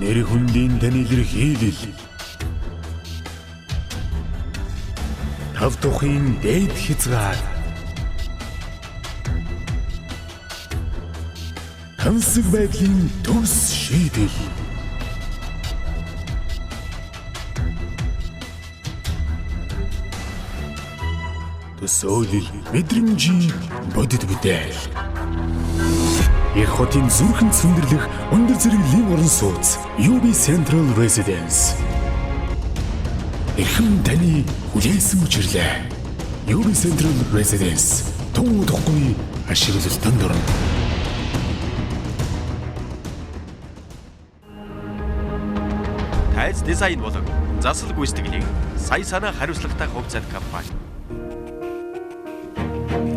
нэр хүндийн тань илэрхийлэл. Тав тухын дээд хязгаар. Тансаг байдлын төгс шийдэл. Төсөөлөл мэдрэмжийн бодит бүтээл. Их хотын зүрхэнд сүндэрлэх өндөр зэрэглэлийн орон сууц UB Central Residence. Эрхэм таны хүлээсэн учирлээ. UB Central Residence тун удахгүй ашиглалтанд орно. Тайз дизайн болон засал гүйцэтгэлийг сая санаа хариуцлагатай хувьцаат компани.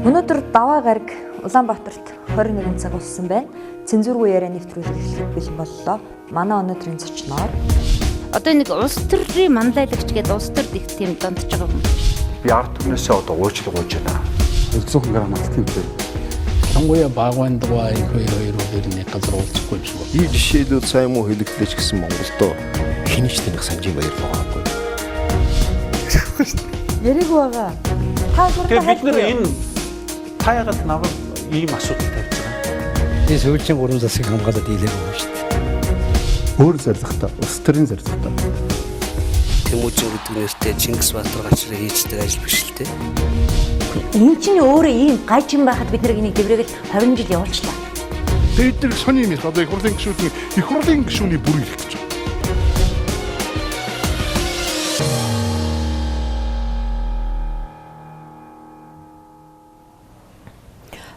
Өнөөдөр даваа гараг Улаанбаатарт 21 цаг болсон байна. Цензургүй яриа нэвтрүүлэх эхлэх бэлэн боллоо. Манай өнөөдрийн зочноор одоо нэг улс төрийн мандайлагч гэдэг улс төрд их тийм дондж байгаа юм. Би ард түмнээсээ одоо уучлал гуйж байна. Зөвхөн грамматикийн төв. Сонгуя багвандгаа их хоёроор нэг газар уулзахгүй юм шиг. И жишээлүүд сайн муу хэлэгдлэж гисэн Монголдо хинч таних санжийн баяр байгаагүй. яриаг байгаа. Та бид нар энэ таягаад наваг ийм асуудал тавьж байгаа. Би сүүлчийн 3 засгийг хамгаалаад дийлээ байгаа шүү дээ. Өөр зорилготой, улс төрийн зорилготой. Тэмүүжин гэдэг нэртэй Чингис Баатар гачраа хийждэг ажил биш л дээ. Энэ чинь өөрөө ийм гайчин байхад бид нэг дэврээгэл 20 жил явуулчлаа. Бид нар сони юм одоо их хурлын гишүүний бүр ирэх гэж байна.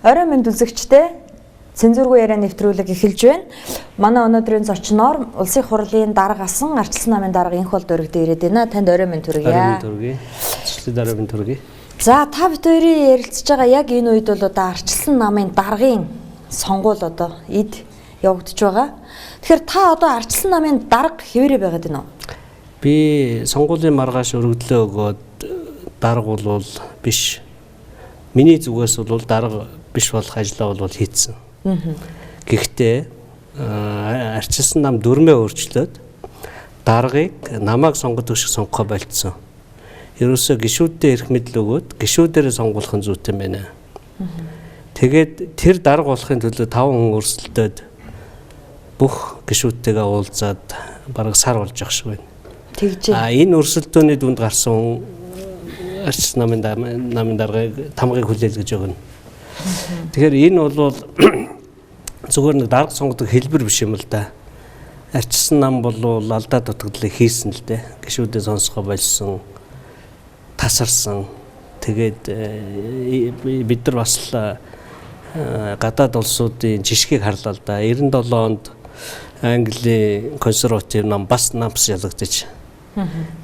Орой минь үзэгчтэй цензургүй яриа нэвтрүүлэг эхэлж байна. Манай өнөөдрийн зочноор Улсын хурлын дарга асан Ардчилсан намын дарга инх бол дөрөгдөө ирээд байна. Танд орой минь төргийе. Орой минь төргий. Цэцлээд орой минь төргий. За та бид хоёрын ярилцж байгаа яг энэ үед бол одоо Ардчилсан намын даргын сонгуул одоо эд явагдаж байгаа. Тэгэхээр та одоо Ардчилсан намын дарга хэвээрээ байгаад байна уу? Би сонгуулийн маргааш өргөдлөө өгөөд дарга бол биш. Миний зүгээс бол дарга биш болох ажлаа бол хийцэн. Гэхдээ Ардчилсан нам дүрмээ өөрчлөөд даргыг намайг сонгодог шиг сонгохоо болцсон. Ерөөсөө гишүүддээ эрх мэдэл өгөөд гишүүдээрээ сонгуулах нь зүйтэй байна. Тэгээд тэр дарга болохын төлөө 5 хүн өрсөлдөөд бүх гишүүдтэйгээ уулзаад бараг сар болж явах шиг байна. Тэгжээ. Энэ өрсөлдөөний дүнд гарсан Ардчилсан намын даргыг тамгыг хүлээл гэж өгнө. Тэгэхээр энэ бол зүгээр нэг дарга сонгодог хэлбэр биш юм л да. Ардчилсан нам бол алдаа дутагдлыг хийсэн л дээ. Гишүүдээ сонсгоо болсон, тасарсан. Тэгээд бид нар бас гадаад улсуудын жишгийг харлаа л да. 97 онд Английн консерватив нам бас намс ялагдаж.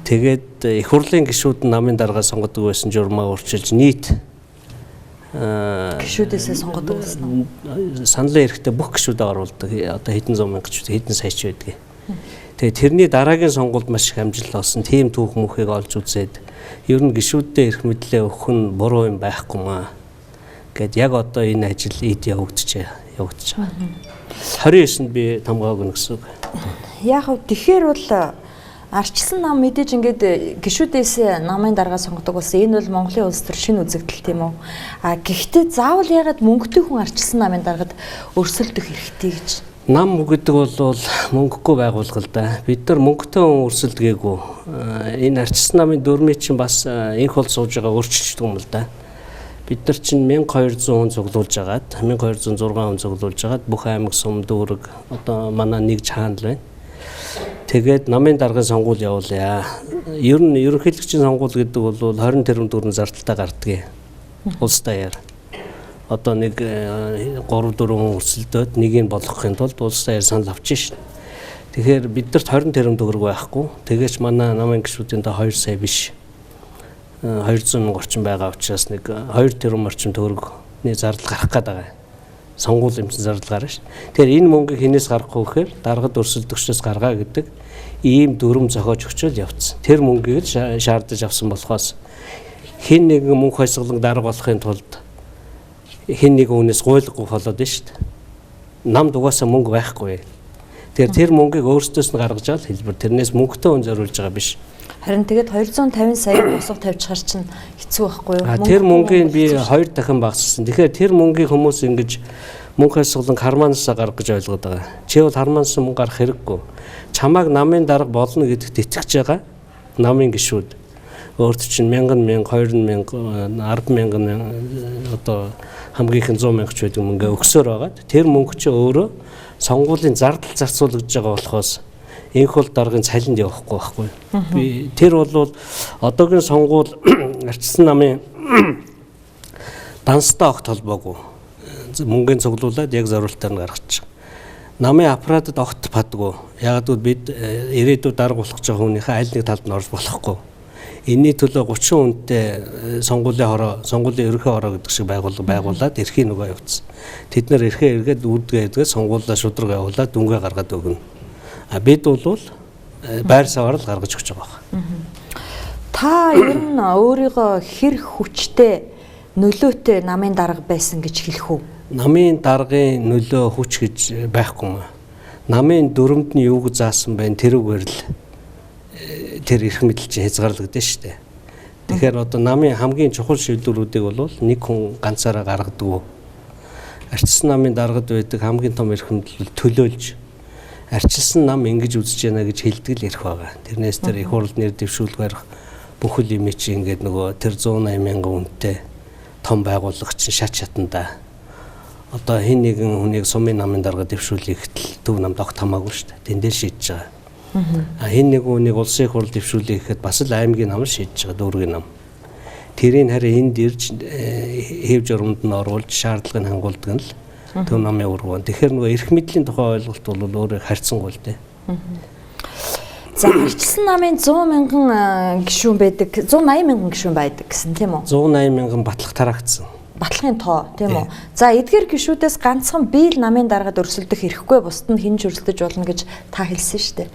Тэгээд их хурлын гишүүд намын дарга сонгодог байсан журмаа өөрчилж нийт гишүүдээсээ сонгодог болсон. Саналын эрэхтэй бүх гишүүдэд оруулдаг. Одоо хэдэн зуун мянга гишүүд хэдэн сая ч байдаг. Тэгээд тэрний дараагийн сонгуульд маш их амжилт олсон. Тим түүх мөхийг олж үзээд ер нь гишүүддээ эрх мэдлээ өгөх нь буруу юм байхгүй маа. Гэт яг одоо энэ ажил эд явагдаж байгаа. 29-нд би тамгааг өгнө гэсэн үг. Яг хөө тэгэхээр бол Ардчилсан нам мэдээж ингээд гишүүдээс намын дарга сонгодог болсон. Энэ бол Монголын улс төр шинэ үзэгдэл тийм үү? Гэхдээ заавал ягаад мөнгөтэй хүн Ардчилсан намын даргад өрсөлдөх хэрэгтэй гэж? Нам гэдэг бол мөнгөгүй байгууллага л да. Бид нар мөнгөтэй хүн өрсөлдгээгүй. Энэ Ардчилсан намын дүрмийн чинь бас инх бол сууж байгаа өөрчилчихдэг юм л да. Бид нар чинь 1200 хүн цуглуулж агаад 1206 хүн цуглуулж агаад бүх аймаг сум дүүрэг одоо манай нэг чаанал байна. Тэгээд намын даргын сонгуул явуулъя. Ер нь ерөнхийлөгчийн сонгуул гэдэг бол 20 тэрбум төгрөгийн зардалтай гардаг. Улс даяар. Одоо нэг 3-4 хүн өрсөлдөөд нэгийг болгохын тулд улс даяар санал авчих шин. Тэгэхээр бидэрт 20 тэрбум төгрөг байхгүй. Тэгээч манай намын гишүүдийн та 2 сая биш. 200 мянга орчим байгаа учраас нэг 2 тэрбум орчим төгрөгийн зардал гарах гээд байгаа. Сонгуул юмсан зардал гарна ш. Тэгэхээр энэ мөнгийг хинээс гаргах вэ гэхээр даргад өрсөлдөгчнөөс гаргаа гэдэг ийм дүрм зохиож өгчөөл явцсан. Тэр мөнгийг л шаардаж авсан болохоос хин нэгэн мөнх хойсголон дарга болохын тулд хин нэг хүнээс гуйлгах болоод нь ш. Намд угаасаа мөнгө байхгүй. Тэгэхээр тэр мөнгийг өөрсдөөс нь гаргаж аваад хэлбэр тэрнээс мөнгөтэй хүн зориулж байгаа биш. Харин тэгээд 250 сая босго тавьчихар чинь хэцүү байхгүй юу? Тэр мөнгийг би 2 дахин багасгасан. Тэгэхээр тэр мөнгийг хүмүүс ингэж мөнгө хасгалан карманасаа гаргах гэж ойлгоод байгаа. Чи бол карманаас мөнгө гарах хэрэггүй. Чамааг намын дарга болно гэдэгт итгэж байгаа намын гишүүд. Өөрт чинь 1000, 2000, 100000 одоо хамгийн ихэн 100,000 ч байдаг мөнгө өгсөөр байгаад тэр мөнгө чи өөрөө сонгуулийн зардал зарцуулагдж байгаа болохоос энх бол даргын цалинд явахгүй байхгүй. Би тэр бол одоогийн сонгуул арчсан намын данстай огт холбоогүй. Мөнгөний цуглуулад яг зориултаар нь гаргачих. Намын аппаратад огт падгүй. Яг л бид ирээдүйд дарга болох гэж байгаа хүнийхээ аль нэг талд нь орж болохгүй. Энийний төлөө 30 хүнтэй сонгуулийн ерөнхий хороо гэдэг шиг байгуулад эрхийн нөгөө явуулсан. Тэд нэр эрхээ эргээд үүдгээд сонгуулаа шудраг явуулаад дүнгээ гаргаад өгнө. Бид бол байр саваар л гаргаж өгч байгаа байна. Та ер нь өөрийгөө хэр хүчтэй нөлөөтэй намын дарга байсан гэж хэлэх үү? Намын даргын нөлөө хүч гэж байхгүй юм. Намын дүрмд нь юуг заасан байна тэрүүгээр л тэр эрх мэдэл чинь хязгаарлагдсан шүү дээ. Тэгэхээр одоо намын хамгийн чухал шийдвэрүүдийг бол нэг хүн ганцаараа гаргадаг. Арчилсан намын даргад байдаг хамгийн том эрх мэдэл төлөөлж арчилсан нам ингэж үзэж байна гэж хэлдэг л эрх байгаа. Тэрнээс тэр их хурлд нэр дэвшүүлэх барих бүхэл юм чи ингээд нөгөө тэр 180,000 хүнтэй том байгууллага чинь шат шатанда одоо хин нэгэн хүнийг сумын намын дарга дэвшүүлэх гэтэл төв намд огт хамаагүй шүү дээ. Тэндээ шийдэж байгаа. Хин нэгэн хүнийг улсын хурл дэвшүүлэх гэхэд бас л аймгийн нам шийдэж байгаа дүүргийн нам. Тэрийг харин энд ирж хэв журамд нь оруулж шаардлагыг хангуулдаг нь л төв намын ургуун. Тэгэхээр нөгөө эрх мэдлийн тухай ойлголт бол өөрөө харьцангуй л дээ. За арчилсан намын 100,000 гишүүн байдаг, 180,000 гишүүн байдаг гэсэн тийм үү? 180,000 батлах тараагдсан. Батлагын тоо тийм үү? За эдгээр гишүүдээс ганцхан би л намын даргад өрсөлдөх хэрэггүй, бусд нь хэн ч өрсөлдөж болно гэж та хэлсэн шүү дээ.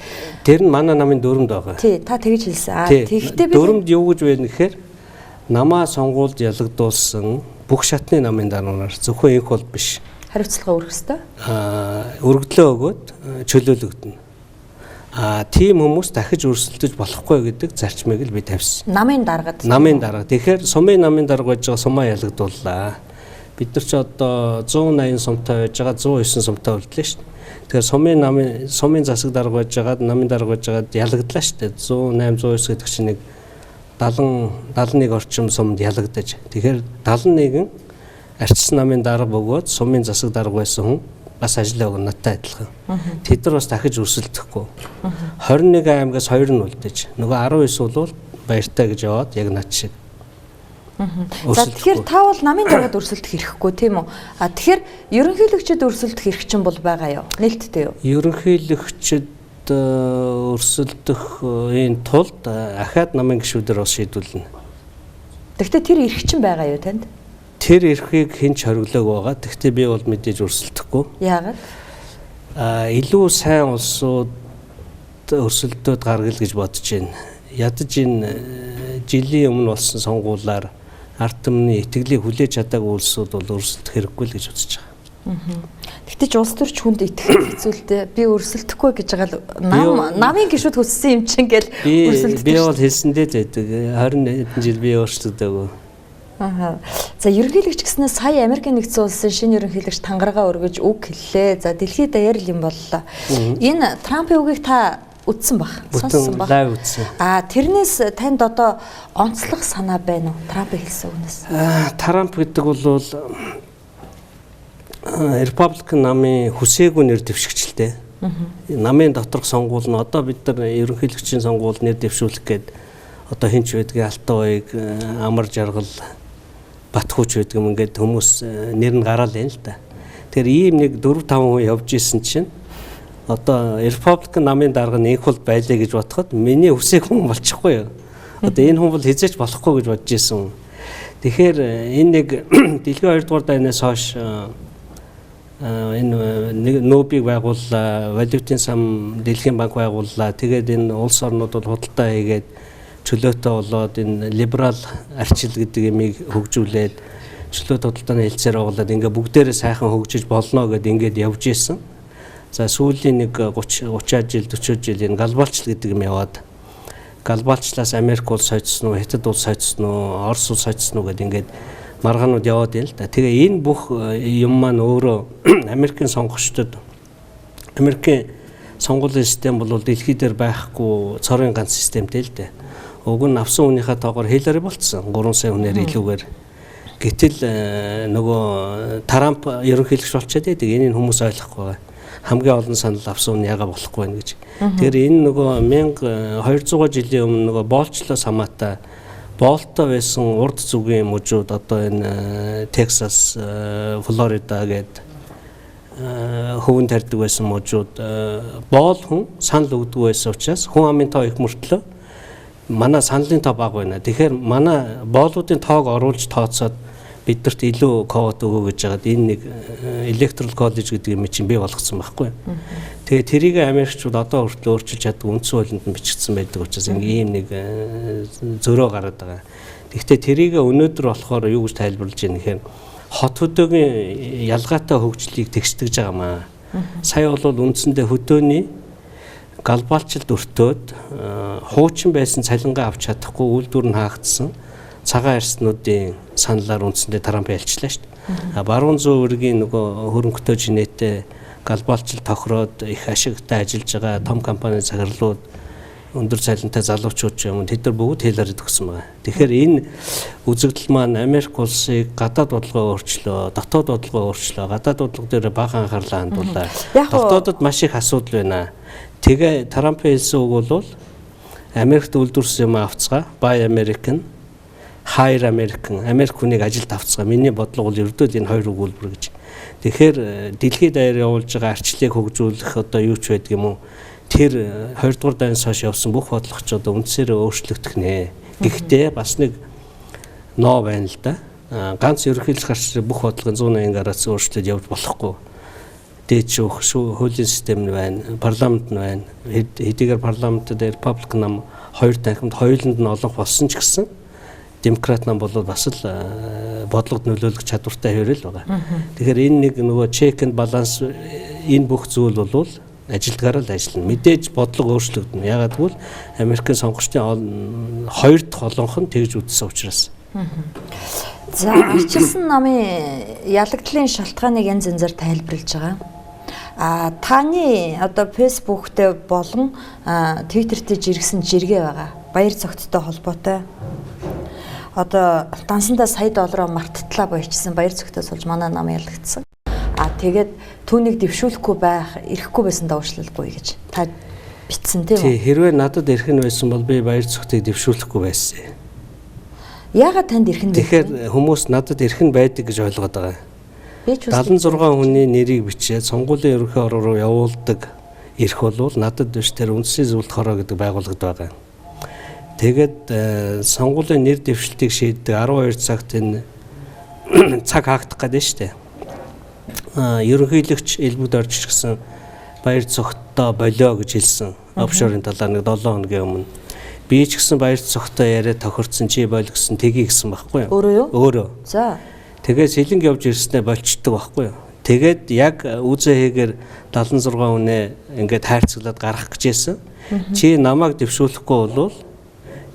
Тэр нь манай намын дүрмд байгаа. Тий, та тэгж хэлсэн. Тэгэхдээ дүрмд юу гэж байна гэхээр намаа сонгуульд ялагдуулсан бүх шатны намын дарганаар зөвхөн энх бол биш. Хариуцлага өргөх ёстой. Өргөдлөө өгөөд чөлөөлөгдөнө. Тийм хүмүүс дахиж өрсөлдөж болохгүй гэдэг зарчмыг л би тавьсан. Намын даргад. Намын дарга. Тэгэхээр сумын намын дарга байж байгаа сумаа ялгадууллаа. Бид нар ч одоо 180 сумтай байж байгаа 109 сумтай болтлоо шүү дээ. Тэгэхээр сумын засаг дарга байж байгаа намын дарга байж байгаа ялагдлаа шүү дээ. 108 109 гэдэг чинь нэг 71 орчим сумд ялагдаж. Тэгэхээр 71 арчилсан намын дарга бөгөөд сумын засаг дарга байсан хүн бас ажиллаа өгнө надтай адилхан. Тэд нар бас дахиж өрсөлдөхгүй. 21 аймгаас 2 нь үлдээж. Нөгөө 19 бол баяртай гэж яваад яг над шиг. За тэгэхээр та бол намын даргад өрсөлдөх хэрэггүй тийм үү? Тэгэхээр ерөнхийлөгчд өрсөлдөх хэрэг чинь бол байгаа юу? Нээлттэй юу? Ерөнхийлөгчд өрсөлдөх энэ тулд ахаад намын гишүүдээр бас шийдүүлнэ. Тэгэхдээ тэр эрх чинь байгаа юу танд? Тэр эрхийг хэн ч хориглоог байгаа. Гэхдээ би бол мэдээж өрсөлдөхгүй. Яагаад? Илүү сайн улсууд өрсөлдөөд гаргал гэж бодож байна. Ядаж энэ жилийн өмнө болсон сонгуулиар ард түмний итгэлийг хүлээж чадаагүй улсууд бол өрсөлдөх хэрэггүй л гэж үзэж байгаа. Гэхдээ ч улс төрч хүнд итгэх хэцүүлтэй. Би өрсөлдөхгүй гэж байгаа л намын гишүүд хүссэн юм чинь гэл өрсөлддөг. Би бол хэлсэндээ зэдэг. 20 хэдэн жил би өөрчлөгдөөгүй. За ерөнхийлөгч гэснээр сая Америкийн нэгдсэн улсын шинэ ерөнхийлөгч тангараа өргөж үг хэллээ. За дэлхийд даяар юм боллоо. Энэ Трампын үгийг та үтсэн баг. Сонссон баг. Тэрнээс танд одоо онцлог санаа байна уу? Трампын хэлсэн үгнээс. Трамп гэдэг бол Republican намын хүсээгүй нэр дэвшигчтэй. Намын доторх сонгуул нь одоо бид нар ерөнхийлөгчийн сонгуул нэр дэвшүүлэх гээд одоо хинч байдгийг Алтан уяг, Амар жаргал, Батхууч байдаг юм ингээд хүмүүс нэр нь гараал байна л да. Тэгэхээр ийм нэг 4-5 хүн явж исэн чинь одоо Republican намын дарга нь энх бол байлаа гэж бодоход миний хүсэх хүн болчихгүй юу. Одоо энэ хүн бол хизээч болохгүй гэж бодож исэн. Тэгэхээр энэ нэг дэлхийн 2 дугаар дайнаас хойш энэ нобиг байгууллаа, валютын сан дэлхийн банк байгууллаа. Тэгээд энэ улс орнууд бол худалдаа хийгээд чөлөөтэй болоод энэ либерал арчил гэдэг ямиг хөгжүүлээд чөлөөт худалдааны хэлцээр оголоод ингээ бүгдээрээ сайхан хөгжиж болно гэдээ ингээд явж исэн. За сүүлийн нэг 30 жил 40 жил энэ глобалчлал гэдэг юм яваад глобалчлалаас Америк улс хоцсон уу, Хятад улс хоцсон уу, Орос улс хоцсон уу гэдэг ингээд маргаанууд яваад байна л да. Тэгээ энэ бүх юм маань өөрөө Америкийн сонгогчдод Америкийн сонгуулийн систем бол дэлхий дээр байхгүй цорын ганц системтэй л дээ. Уг нь авсан хүнийхээ тоогоор Хиллари болцсон 3 сая хүнээр илүүгээр. Гэтэл нөгөө Трамп ерөнхийлөгч болчиход байдаг. Энийг хүмүүс ойлгохгүй байгаа. Хамгийн олон санал авсан нь яга болохгүй байна гэж. Тэгэхээр энэ нөгөө 1200 жилийн өмнө нөгөө боолчлоос хамаатай боолтой байсан урд зүгийн мужууд одоо энэ Texas, Florida гээд хөвөн тарьдаг байсан мужууд боол хүн санал өгдөг байсан учраас хүн амын тоо их мөртлөө манай саналын тоо бага байна. Тэгэхээр манай боолуудын тоог оруулж тооцоод бидэрт илүү код өгөө гэж байгаад энэ нэг electoral college гэдэг юм чинь бий болгоцсон байхгүй. Тэгээ тэрийг Америкчууд одоо хүртэл өөрчилж чаддаг үндсэн хуулинд нь бичигдсэн байдаг учраас ийм нэг зөрөө гараад байгаа. Гэхдээ тэрийг өнөөдөр болохоор юу гэж тайлбарлаж байна гэхээр хот хөдөөгийн ялгаатай хөгжлийг тэгшдэж байгаа маа. Сая бол үндсэндээ хөдөөний глобалчлалд өртөөд хуучин байсан цалингаа авч чадахгүй үйлдвэр нь хаагдсан цагаан арснуудын саналаар үндсэндээ Трамп ялчлаа шүү дээ. Баруун зүүн үргийн нөгөө хөрөнгөтэй жинэтэй глобалчлал тохироод их ашигтай ажиллаж байгаа том компани захирлууд өндөр цалинтай залуучууд ч юм тэд нар бүгд Хиллари төгсөн байгаа. Тэгэхээр энэ үзэгдэл маань Америк улсыг гадаад бодлогоо өөрчлөө, дотоод бодлогоо өөрчлөө, гадаад бодлого дээр бага анхаарлаа хандуулаа. Дотоодод маш их асуудал байна. Тэгээ Трампын хэлсэн үг бол Америкт үйлдвэрсэн юм авцгаа, Buy American, Hire American, Америк хүнийг ажилд авцгаа. Миний бодлого бол ердөө энэ хоёр өгүүлбэр гэж. Тэгэхээр дэлхийд даяар явуулж байгаа арчлыг хөгжүүлэх одоо юу ч байдаг юм уу? Тэр 2 дугаар дайнаас хойш явсан бүх бодлогочдод үндсээрээ өөрчлөгдөх нэ. Гэхдээ бас нэг ноо байна л да. Ганц ерөнхийлөх харчлал бүх бодлогын 180 градус өөрчлөлт явж болохгүй. Дээд шүүх хуулийн систем нь байна, парламент нь байна. Хэдийгээр парламентд Republic нам хоёр танхимд хоёуланд нь олонх болсон ч гэсэн демократ нам бол бас л бодлогод нөлөөлөх чадвартай хэврэл байгаа. Тэгэхээр энэ нэг нөгөө check and balance энэ бүх зүйл бол ажилдгаараа л ажиллана. Мэдээж бодлого өөрчлөгдөн. Ягаад гэвэл Америкийн сонгогчдын хоёр дахь олонх нь тэгж үзсэн учраас. За арчилсан намын ялагдлын шалтгааныг янз янзаар тайлбарлаж байгаа. Таны одоо Facebook дээр болон Twitter дээр жиргсэн жиргээ байгаа. Баяр цогцтой холбоотой. Одоо дансандаа сая доллараар марттлаа боёчсон баяр цогтой суулж манай нам ялагдсан. Тэгээд түүнийг дэвшүүлэхгүй байх, ирэхгүй байсан уушлалгүй гэж та битсэн тийм үү? Тий, хэрвээ надад ирэх нь байсан бол би баяр цогтыг дэвшүүлэхгүй байсан. Яагаад танд ирэх нь вэ? Тэгэхээр хүмүүс надад ирэх нь байдаг гэж ойлгоод байгаа. Би ч 76 хүний нэрийг бичээд сонгуулийн ерөнхий орон руу явуулдаг ирэх бол надад биш тэр үндэсний зөвлөлт хороо гэдэг байгууллагад байгаа. Тэгээд сонгуулийн нэр дэвшилтийг шийддэг 12 цагт энэ цаг хаагдах гэдэг нь шүү дээ. Ерөнхийлөгч элбүүд орж ирсэн баяр цогтой болио гэж хэлсэн. Офшорын талаар нэг 7 хоногийн өмнө. Би ч гэсэн баяр цогтой яриа тохирцсон чи боль гэсэн тгий гэсэн байхгүй юу? Өөрөө юу? Өөрөө. За. Тэгээд сэлэнг явж ирснээр болчдөг байхгүй юу? Тэгээд яг үзээ хийгээр 76 хүнээ ингээд хайрцаглаад гарах гэжсэн. Чи намайг дэвшүүлэхгүй болвол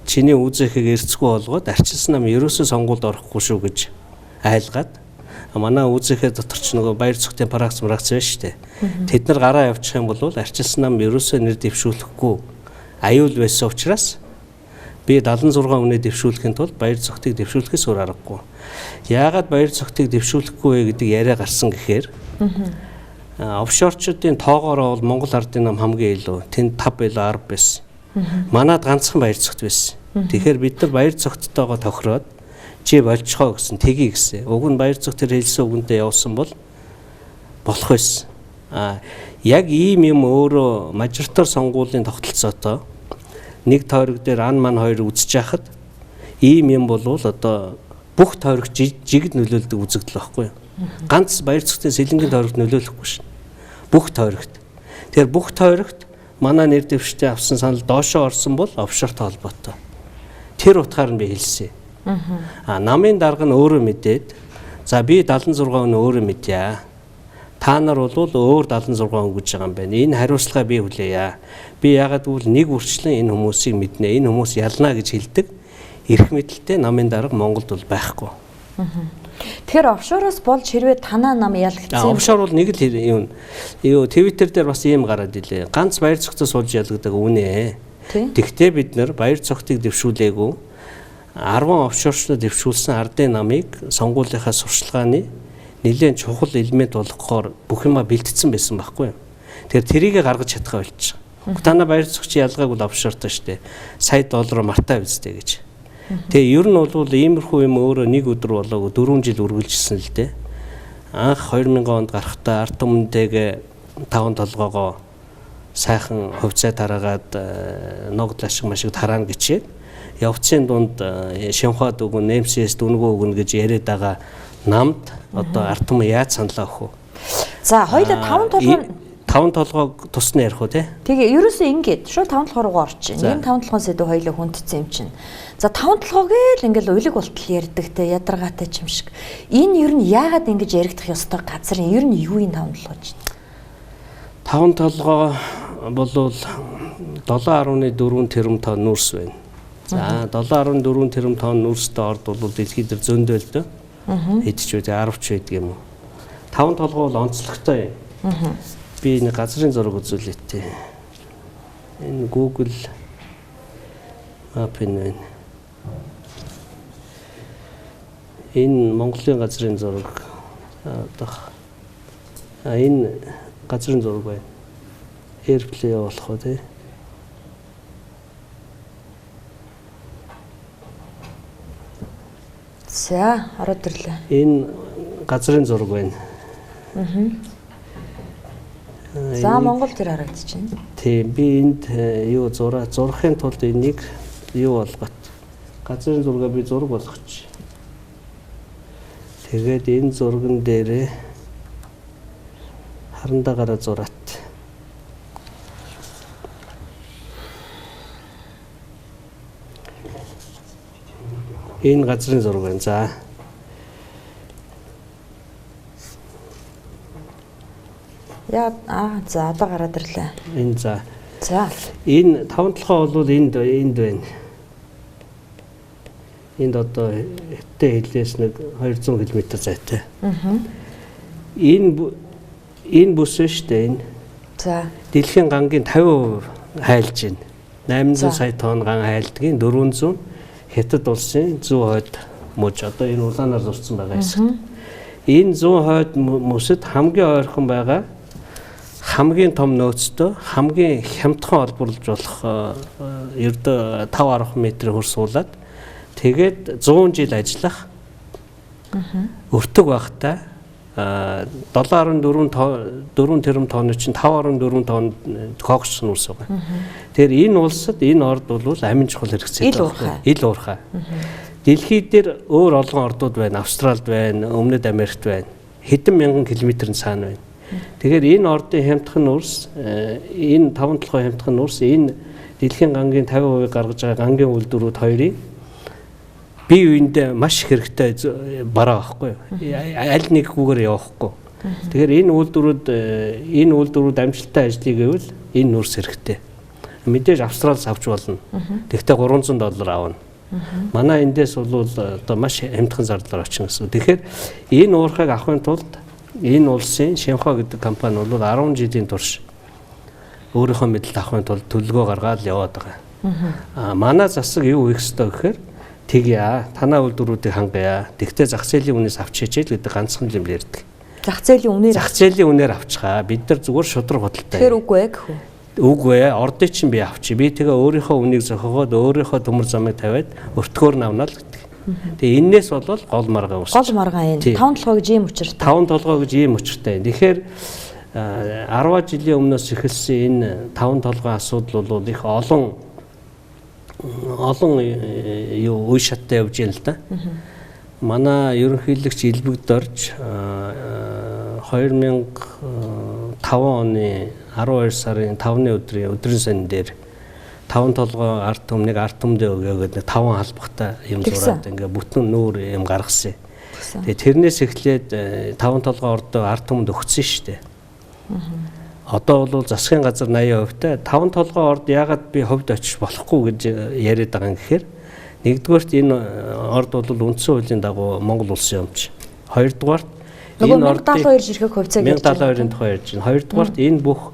чиний үзээ хийгээ эрцгүй болгоод арчилсан нам ерөөсөө сонгуульд орохгүй шүү гэж айлгаад манай үзэхээ дотор ч нөгөө баяр цогтын парагц марагц байна шүү дээ. Тэд нар гараа явуучих юм бол арчилсан нам ерөөсөө нэр дэвшүүлэхгүй аюул байсан учраас би 76 хүнээ дэвшүүлэхийн тулд баяр цогтыг дэвшүүлэхээс өөр аргагүй. Яагаад баяр цогтыг дэвшүүлэхгүй вэ гэдэг яриа гарсан гэхээр офшорчдын тоогоороо бол Монгол ардын нам хамгийн илүү. Тэнд 5 илүү 10 байсан. Манад ганцхан баяр цогт байсан. Тэгэхээр бид нар баяр цогттойгоо тохироод чи болчихоо гэсэн тгий гэсэн. Уг нь баяр цогт төр хэлсэн үгэнтэй явсан бол болох байсан. Яг ийм юм өөрөө мажоритар сонгуулийн тогтолцоотой нэг тойрог дээр ан ман хоёр үзэж яхад ийм юм бол одоо бүх тойрог жигд нөлөөлдөг үзэгдэл байхгүй юу? Ганц баяр цогтын сэлэнгийн тойрогт нөлөөлөхгүй шин. Бүх тойрогт. Тэгэхээр бүх тойрогт манай нэр дэвштэй авсан санал доошоо орсон бол офшортой холбоотой. Тэр утгаар нь би хэлсэн. Намын дарга нь өөрөө мэдээд за би 76 хүн өөрөө мэдье. Та нар бол өөр 76 өнгөж байгаа юм байна. Энэ хариуцлагаа би хүлээе. Би яагаад гэвэл нэг үрчлэн энэ хүмүүсийг мэднэ. Энэ хүмүүс ялна гэж хэлдэг. Эрх мэдэлтэй намын дарга Монголд бол байхгүй. Тэгэхээр офшороос болж хэрвээ танаа нам ялагдсан юм. Офшор бол нэг л юм. Твиттер дээр бас ийм гараад илээ. Ганц баяр цогцос суулж ялгадаг үнэ. Тэгтээ бид нар баяр цогтыг дэвшүүлээгүй 10 офшорчнод дэвшүүлсэн ардын намыг сонгуулийнхаа сурчлагын нэлээд чухал элемент болгохоор бүх юма бэлтгэсэн байсан байхгүй юу. Тэгэхээр тэрийг гаргаж чадхаа болчих. Тана баяр цогч ялгааг бол офшортой штэ. Сая доллар мартаа үстэй гэж. Тэгээ ер нь бол иймэрхүү юм өөрөө нэг өдөр болоогүй 4 жил үргэлжилсэн л дээ. Анх 2000 онд гарахтаа ард түмэнтэйгээ 5 толгоогоо сайхан хувьцаа тараагаад ногд ашиг машиг тараана гэчээд явцын дунд шимхад өгөн НМС дүнгөө өгнө гэж яриад байгаа намд одоо ард түмэн яаж саналаа өгөх вэ? За хоёулаа 5 толгойг тусна ярих уу те? Тэгээ ерөөсөө ингээд шууд 5 толгой руу орчих. Энэ 5 толгойн сэдв хоёулаа хүндсэн юм чинь. За 5 толгойг л ингээл улиг болтол ярьдаг те ядаргаатай юм шиг. Энэ ер нь яагаад ингэж яригдах ёстой газрын ер нь юу юм 5 толгой чинь? 5 толгой болвол 7.4 тэрэм тонн нүрс байна. За 7.4 тэрэм тонн нүрстэй орд бол дэлхийд дээр зөндөө л дөө. Хэдч үү 10 ч байдаг юм уу. 5 толгой бол онцлогтой юм. Би нэг газрын зураг үзүүлээ тээ. Энэ Google Map энэ. Энэ Монголын газрын зураг энэ газрын зураг байна. Airplay болох уу тий. За ороод ирлээ. Энэ газрын зураг байна. За Монгол тэр харагдчихэв. Тийм би энд юу зурхын тулд энийг юу болгот. Газрын зургаа би зураг болгоч. Тэгээд энэ зурган дээрээ харандаа гараа зураат. Энэ газрын зураг байна. За. За одоо гараад ирлээ. Энэ за. За. Энэ 5 толгой бол энд байна. Энд одоо хэттэй хэлээс нэг 200 км зайтай. Энэ бүс шүү дээ энэ. За. Дэлхийн гангийн 50% хайлж байна. 800 сая тонн ган хайлдгийн 400 Хятад улсын 100 хойд мөж одоо энэ улаанаар зурсан байгаа хэсэг. Энэ 100 хойд мөсөд хамгийн ойрхон байгаа хамгийн том нөөцтэй хамгийн хямдхан олборлож болох ердөө 5-10 метрийн хөрс суулаад тэгээд 100 жил ажиллах өртөг багтаа 7.4 тэрэм тонны чинь 5.4 тонн коокс нүрс байгаа. Тэгэхээр энэ улсад энэ орд бол амин чухал хэрэгцээ байгаа. Ил уурхай. Дэлхийд дээр өөр олон ордууд байна. Австралид байна, Өмнөд Америкт байна. Хэдэн мянган километрийн цаана байна. Тэгэхээр энэ ордын хямдхан нүрс, энэ 5 толгой хямдхан нүрс, энэ дэлхийн гангийн 50% гаргаж байгаа гангийн үйлдвэрүүд хоёрыг бие биендээ маш их хэрэгтэй бараа байхгүй юу? Аль нэггүйгээр явахгүй. Тэгэхээр энэ үйлдвэрүүд амжилттай ажиллая гэвэл энэ нүрс хэрэгтэй. Мэдээж Австралиас авч болно. Тэгвэл $300 аавна. Манай эндээс бол одоо маш хямдхан зардлаар очих гэсэн. Тэгэхээр энэ уурхайг авахын тулд энэ улсын Шинхua гэдэг компани бол 10 жилийн турш өөрийнхөө мэдэлд авахын тулд төлөвлөгөө гаргаад яваад байгаа. Манай засаг юу хийх ёстой гэхээр тэгье танаа үйлдвэрүүдийг хангая. Тэгтээ зах зээлийн үнээс авч хичээл гэдэг ганцхан юм ярьдаг. Зах зээлийн үнээр авчихаа. Бид нар зүгээр шудраг худалтай. Тэгэхээр үгүй ээ гэхүү. Үгүй ээ. Ордыг чинь би авчи. Би тэгээ өөрийнхөө үнийг зохиогоод өөрийнхөө төмөр замыг тавиад өртгөөр навнаа л гэдэг. Тэгээ энээс бол гол маргаа үүсч. Гол маргаа энэ 5 толгой гэж ийм учиртай. 5 толгой гэж ийм учиртай. Тэгэхээр 10 жилийн өмнөөс эхэлсэн энэ 5 толгой асуудал бол их олон юу үе шаттай явж байна л да. Манай ерөнхийлөгч Илбэгд орж 2005 оны 12 сарын 5-ны өдрийн сан дээр 5 толгой ард түмнийг ард түмдээ өгөө гэдэг 5 халбахтай юм зураад ингээ бүтэн нүүр юм гаргасан. Тэгээ тэрнээс эхлээд 5 толгой ордоо ард түмэнд өгсөн шүү дээ. Одоо бол засгийн газар 80%-тай 5 толгой орд яагаад би хувьд очиж болохгүй гэж яриад байгаа юм гэхээр нэгдүгээрт энэ орд бол үндсэн хуулийн дагуу Монгол улсын өмч. Хоёрдугаарт энэ ордын 12 жиргэг хувьцааг ярьж байгаа. 12-ын тухай ярьж байна. Хоёрдугаарт энэ бүх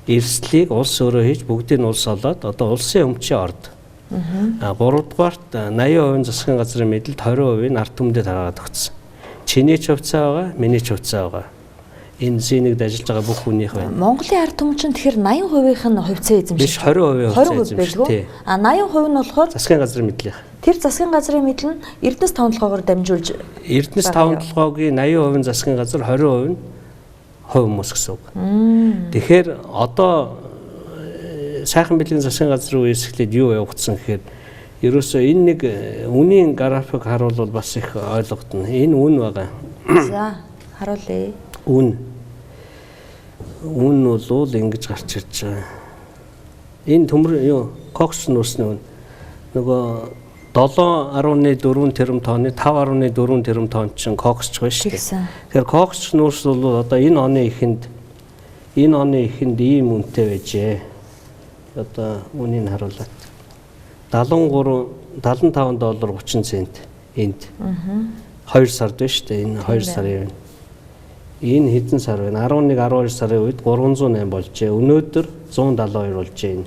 эрсдлийг улс өөрөө хийж бүгдийг нь улс олоод одоо улсын өмчийн орд. Гуравдугаарт 80% засгийн газрын мэдэлд 20% нь ард түмэнд тараагаад өгсөн. Чиний ч хувьцаа байгаа, миний ч хувьцаа байгаа. Энэ зинэгд ажиллаж байгаа бүх хүнийх байна. Монголын ард түмэн чинь тэгэхээр 80%-ийнх нь хувьцаа эзэмшиж. Биш 20% хувьцаа эзэмшиж. 80% нь болохоор засгийн газрын мэдлийнх. Тэр засгийн газрын мэдэл нь Эрдэнэс тавталгаагаар дамжуулж. Эрдэнэс тавталгаагийн 80% засгийн газар, 20% нь хувь хүмүүс гэсэн үг. Тэгэхээр одоо сайхан бэлгийн засгийн газрын үеэс эхлээд юу явагдсан гэхээр ерөөсөө энэ нэг үнийн график харуул бас их ойлгогдно. Энэ үн байгаа. За харуулъя. Үн бол ингэж гарч ирж байгаа. Энэ төмөр юу кокс нүүрсний үн нөгөө 7.4 тэрбум тонны 5.4 тэрбум тонн чинь коксч байна шүү дээ. Тэгэхээр кокс нүүрс бол одоо энэ оны эхэнд ийм үнэтэй байжээ. Одоо үнийг харуулад $75.30 энд 2 сард байна шүү дээ. Энэ 2 сарын. Энэ хэдэн сар байна? 11 12 сарын үед 308 болжээ. Өнөөдөр 172 болжээ.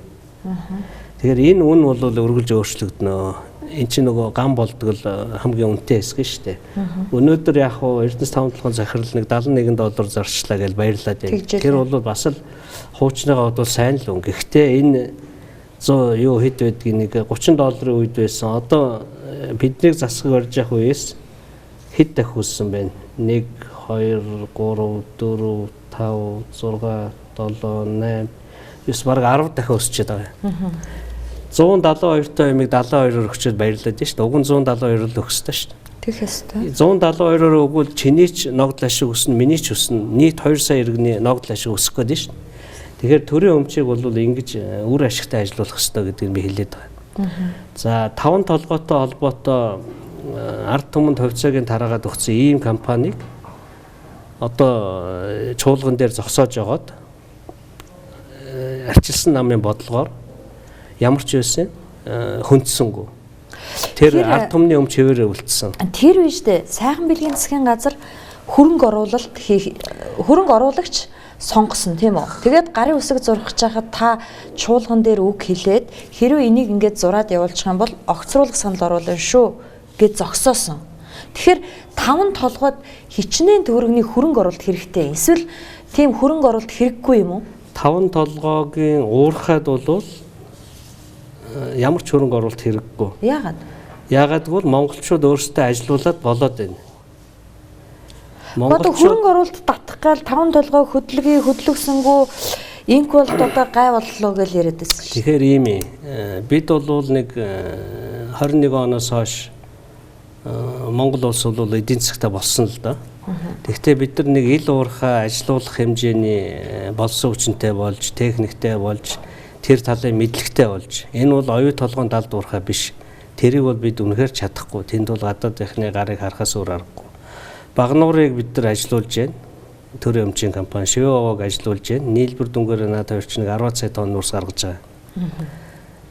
Тэгэхээр энэ үн бол өргөлж өөрчлөгдөнө. Энд чинь нөгөө гам болдог л хамгийн үнэтэй хэсэг шүү дээ. Өнөөдөр яг хуу Эрдэнэс тавталгааны захирал нэг $71 зарчлаа гэж баярлаад байна. Тэр бол бас л хуучныгаа бол сайн л үн. Гэхдээ энэ 100 юу хэд байдгийг нэг $30 үед байсан. Одоо биднийг засаг барьж явах үеэс хэд дахь өссөн байна? 1 2 3 4 5 6 7 8 9 бараг 10 дахин өсчихэд байгаа юм. 172 та юмыг 72-оор өгчөөд баярлаад байна шүү дээ. Уг нь 172-оор л өгсөн шүү дээ. Тэг хэвээр. 172-оор өгвөл чиний ч ногдол ашиг өснө, миний ч өснө. Нийт 2 сая иргэний ногдол ашиг өсөх гээд шүү дээ. Тэгэхээр төрийн өмчийг бол ингэж үр ашигтай ажиллуулах хэрэгтэй гэдгийг би хэлээд байгаа. За 5 толгойтой холбоотой ард түмэнд хувьцааг тараагаад өгсөн ийм компанийг одоо чуулган дээр зогсоож жагаад арчилсан намын бодлогоор ямар ч байсан хүндсэнгүй. Тэр ард түмний өмч хэвээрээ үлдсэн. Тэр үедээ сайхан бэлгийн засгийн газар хөрөнгө оруулагч сонгосон тийм үү. Тэгээд гарын үсэг зурхаж байхад та чуулган дээр үг хэлээд хэрвээ энийг ингээд зураад явуулчих юм бол огцруулах санал оруулна шүү гэж зогсоосон. Тэгэхээр 5 толгойд хичнээн төгрөгийн хөрөнгө оруулалт хэрэгтэй. Эсвэл тийм хөрөнгө оруулалт хэрэггүй юм уу? 5 толгойгийн уурхайд бол ямар ч хөрөнгө оруулалт хэрэггүй. Яагаад? Яагаад гэвэл монголчууд өөрсдөө ажилуулад болоод байна. Монголчууд хөрөнгө оруулалт татах гал 5 толгой хөдлөгсөнгөө инк бол одоо гай боллоо гэж яриад байсан шүү. Тэгэхээр ийм ээ. Бид бол нэг 21 оноос хойш Монгол улс бол эдийн засгтай болсон л да. Тэгэхдээ бид нар нэг ил уурхай ажилуулах хэмжээний болсон хүчинтэй болж, техниктэй болж, тэр талын мэдлэгтэй болж. Энэ бол оюу толгойн далд уурхай биш. Тэрийг бол бид үнэхээр чадахгүй. Тэнд бол гадаад ихний гарыг харахаас өөр аргагүй. Багнуурыг бид нар ажилуулж байна. Төрийн өмчийн компани Шивэваг ажилуулж байна. Нийлбэр дүнгээр надад орчин 10 сая тонн нуурс гаргаж байгаа.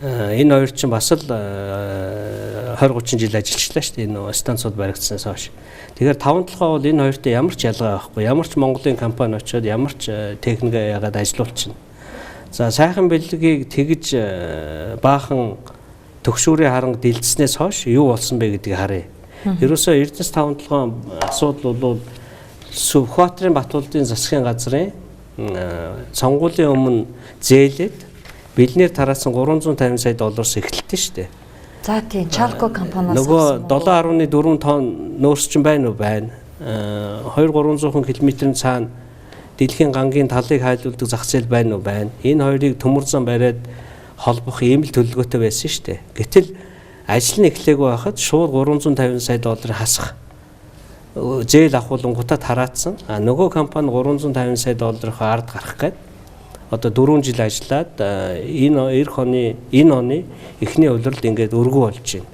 Энэ хоёр чинь бас л 20-30 жил ажиллачлаа шүү дээ. Энэ станцууд баригдсанаас хойш. Тэгэхээр 5 толгой бол энэ хоёртой ямар ч ялгаа байхгүй. Ямар ч Монголын компани очиод ямар ч техник яагаад ажилуулчихна. За сайхан бэлгийг тэгж баахан төгшүүрийн харанг дэлгэснээс хойш юу болсон бэ гэдгийг харъя. Ерөөсөө Эрдэнэс тавталгааны асуудал бол Сүхбаатарын Батболдын засгийн газрын сонгуулийн өмнө зээлээд бэлнээр тараасан $350 сая эхэлтэн шүү дээ. За тийм Чалко компаниас нөгөө 7.4 тонн нуурс чинь байна уу? Байна. 2-300 км-ийн цаана дэлхийн гангийн талыг хайлуулдаг зах зээл байна уу? Байна. Энэ хоёрыг төмөр зам бариад холбох ийм л төлөвлөгөөтэй байсан шүү дээ. Гэтэл ажил нь эхлэегүй байхад шууд $350 сая хасах зээл авахуулангуудаа тараацсан. Нөгөө компани $350 сая ард гарах гээд одоо 4 жил ажиллаад энэ оны эхний улиралд ингээд өргөө болж байна.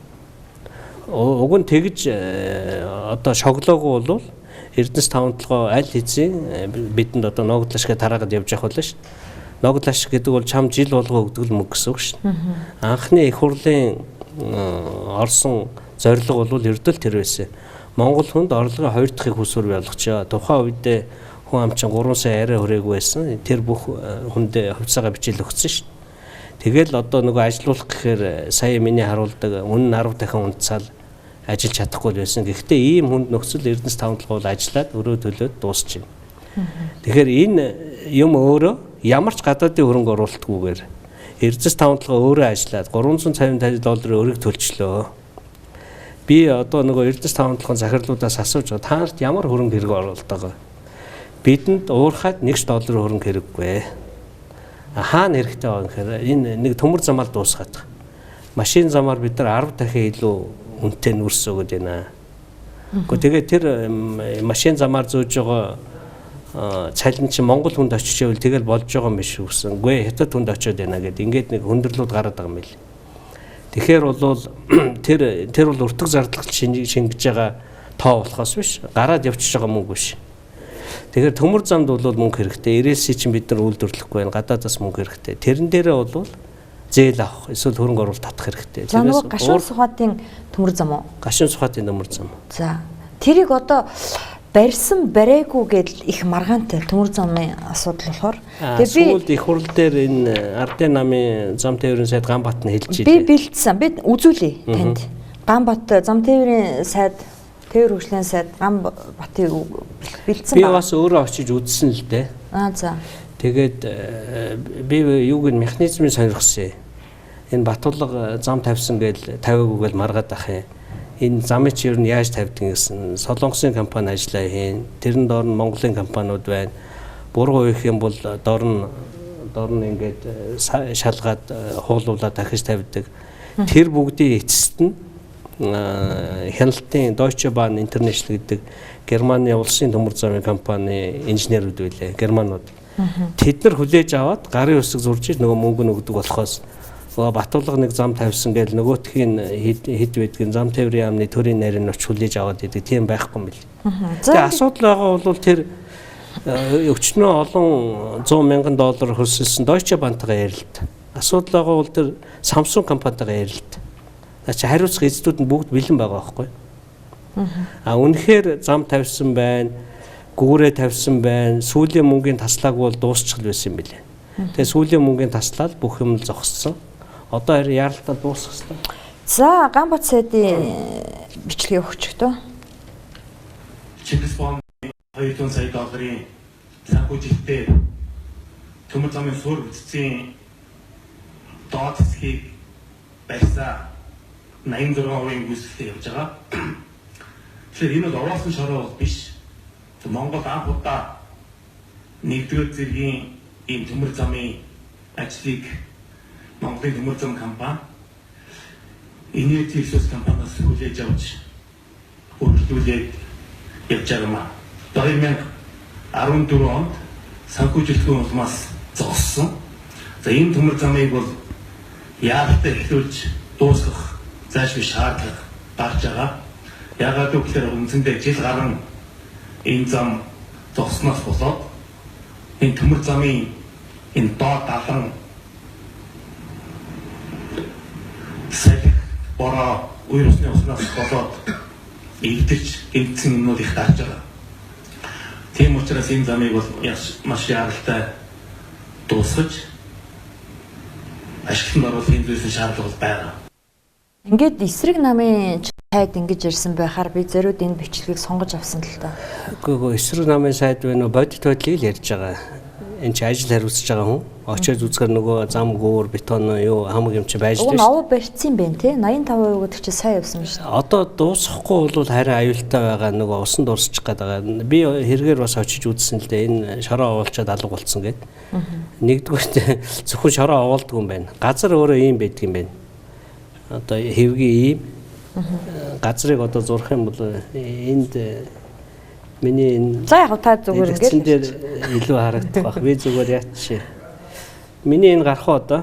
уг нь тэгж одоо шоглоогүй бол Эрдэнэс таван толгой аль хэзээ бидэнд одоо ногдлашгээ тараагаад явж явах болно шүү. Ногдлаш гэдэг бол чам жил болгоо өгдөг мөнгө гэсэн үг шүү. Анхны их хурлын орсон зорилго бол ердөө тэр байсан. Монгол хүнд орлогын 2 дахь хүсвэр болгочоо. Тухайн үед хүн амчин 3 сая арай хүрээгүй байсан. Тэр бүх хүндээ хувьцаагаа бичил өгсөн шүү. Тэгэл одоо нөгөө ажилуулах гэхээр сая миний харуулдаг үнэн 10 дахин унтцаал ажиллаж чадахгүй байсан. Гэхдээ ийм хүнд нөхцөл Эрдэнэс таван толгой бол ажиллаад өрөө төлөөд дуусч байна. Тэгэхээр энэ юм өөрөө ямар ч гадаадын хөрөнгө оруулалтгүйгээр Эрдэнэс таван толгой өөрөө ажиллаад $350 өрийг төлчлөө. Би одоо нөгөө Эрдэнэс таван толгойн захирлуудаас асууж байгаа та нарт ямар хөрөнгө хэрэг оруулалт байгаа? Бидэнд уурхаад $1 хөрөнгө хэрэггүй. Хаана хэрэгтэй байгаа гэхээр энэ нэг төмөр замаар дуусгаад. Машин замаар бид нар 10 дахин илүү үнэтэй нүрс өгöd байна. Гэхдээ тэгээд тэр машин замаар зөөж байгаа цалин чинь Монгол хүнд очиж ивэл тэгэл болж байгаа юм биш үсэн. Үгүй хятад хүнд очиод байна гэд ингээд нэг хүндрэлүүд гараад байгаа юм байл. Тэгэхээр бол тэр бол өртөг зардалт шингэж байгаа тоо болохоос биш. Гараад явчихж байгаа мөнгө биш. Тэгэхээр төмөр замд бол мөнгө хэрэгтэй. Ирээсээ чинь бид нар үйлдвэрлэхгүй байна. Гадаадаас мөнгө хэрэгтэй. Тэрэн дээрээ бол зээл авах эсвэл хөрөнгө оруулалт татах хэрэгтэй. За нөгөө гашуун сухатын төмөр зам уу? Гашуун сухатын төмөр зам. За тэрийг одоо барьсан барайгүй гэдэл их маргаантай төмөр замын асуудал болохоор тэгээд би сүүлд их хурл дээр энэ ардын намын зам тээврийн сайд Ганбат нь хэлж илээ. Би бэлдсэн. Би үзүүлээ танд. Ганбат зам тээврийн сайд тээвэр хөгжлийн сайд Ганбатыг бэлдсэн байна. Би бас өөрөө очиж үзсэн л дээ. За. Тэгээд би юуг нь механизмыг сонирхсан. Энэ Батулга зам тавьсан гэж тавиагүйгээл маргаад ах юм. Энэ замыг чи ер нь яаж тавьдаг гэсэн Солонгосын компани ажиллаа хийн. Тэрэн доор нь Монголын компаниуд байна. Буруу их юм бол доор нь ингээд шалгаад хуулуулаад дахиж тавьдаг. Тэр бүгдийн эцэст нь Хяналтын Deutsche Bahn International гэдэг Германы улсын төмөр замын компани инженерүүд байлээ. Германууд. Тэд нар хүлээж аваад гарын үсэг зурж нөгөө мөнгө нөгдөг болохоос Батулга нэг зам тавьсан гэж нөгөөтхийн хэд байдгийн зам тээврийн яамны төрийн нарийн оч хүлээж аваад идэг тийм байхгүй юм бэл. Тэгээ асуудал байгаа бол тэр өчнөө олон $100,000 хөрсөлсөн Deutsche Bahn-тайгаа ярилт. Асуудал байгаа бол тэр Samsung компанитайгаа ярилт. Начи хариуцах эзлүүд нь бүгд бэлэн байгаа байхгүй. Үнэхээр зам тавьсан байна. Гүүрээ тавьсан байна. Сүүлийн мөнгөний таслааг бол дуусчихл байсан юм билээ. Тэгээ сүүлийн мөнгөний таслаад бүх юм л зогссон. Одоо яаралтаа дуусах хэрэгтэй. За Ганбат сайдын бичлэгийг өгчөхдөө. Чингис хаан $200 сая санхүүжилтээр төмөр замын суурь бүтцийн доод хэсгийг барьсан 86% гүйцэтгэлтэй явж байгаа. Тэгэхээр энэ бол ороосон шороо биш. Монгол анх удаа 1-р зэргийн ийм төмөр замын ажлыг Монголын төмөр зам компани Energy Resource компаниас хүлээж авч үргэлжлүүлээд явж байгаа. 2014 онд санхүүжилтийн улмаас зогссон. За энэ төмөр замыг бол яаралтай эхлүүлж дуусгах зайлшгүй шаардлага гарч байгаа. Яагаад гэвэл үндсэндээ жил гарan энэ зам зогсноос болоод энэ төмөр замын энэ доод далан салхи бороо үер усны уснаас болоод эвдэж гинцэн юмнууд их гарч байгаа. Тийм учраас энэ замыг бол маш яралтай дуусгаж ашиглалтанд оруулахын зүйлс шаардлага байгаа. Ингээд эсрэг намын сайд ингэж ирсэн байхаар би зориуд энэ бичлэгийг сонгож авсан л та. Үгүй эсрэг намын сайд байна уу бодит байдлыг л ярьж байгаа. Энд чи ажил хариуцж байгаа хүн. Очоод үзэхээр нөгөө зам гүүр бетон юу хамаг юм чи байж дээ. Овоо барьцсан юм байна те. 85% гэдэг чи сайн явсан шүү дээ. Одоо дуусахгүй бол харин аюултай байгаа нөгөө усан дуусчих гээд байгаа. Би хэрэгээр бас очиж үзсэн л дээ. Энэ шороо овоолчоод алга болцсон гэд. Нэгдүгээр зөвхөн шороо овоолдгүй юм байна. Газар өөрөө ийм байдаг юм байна. Одоо хэвгийн ийм газрыг одоо зурх юм бол энд миний энэ за яг та зүгээр ингээд илүү харагдах байх. Би зүгээр яач. Миний энэ гарах одоо.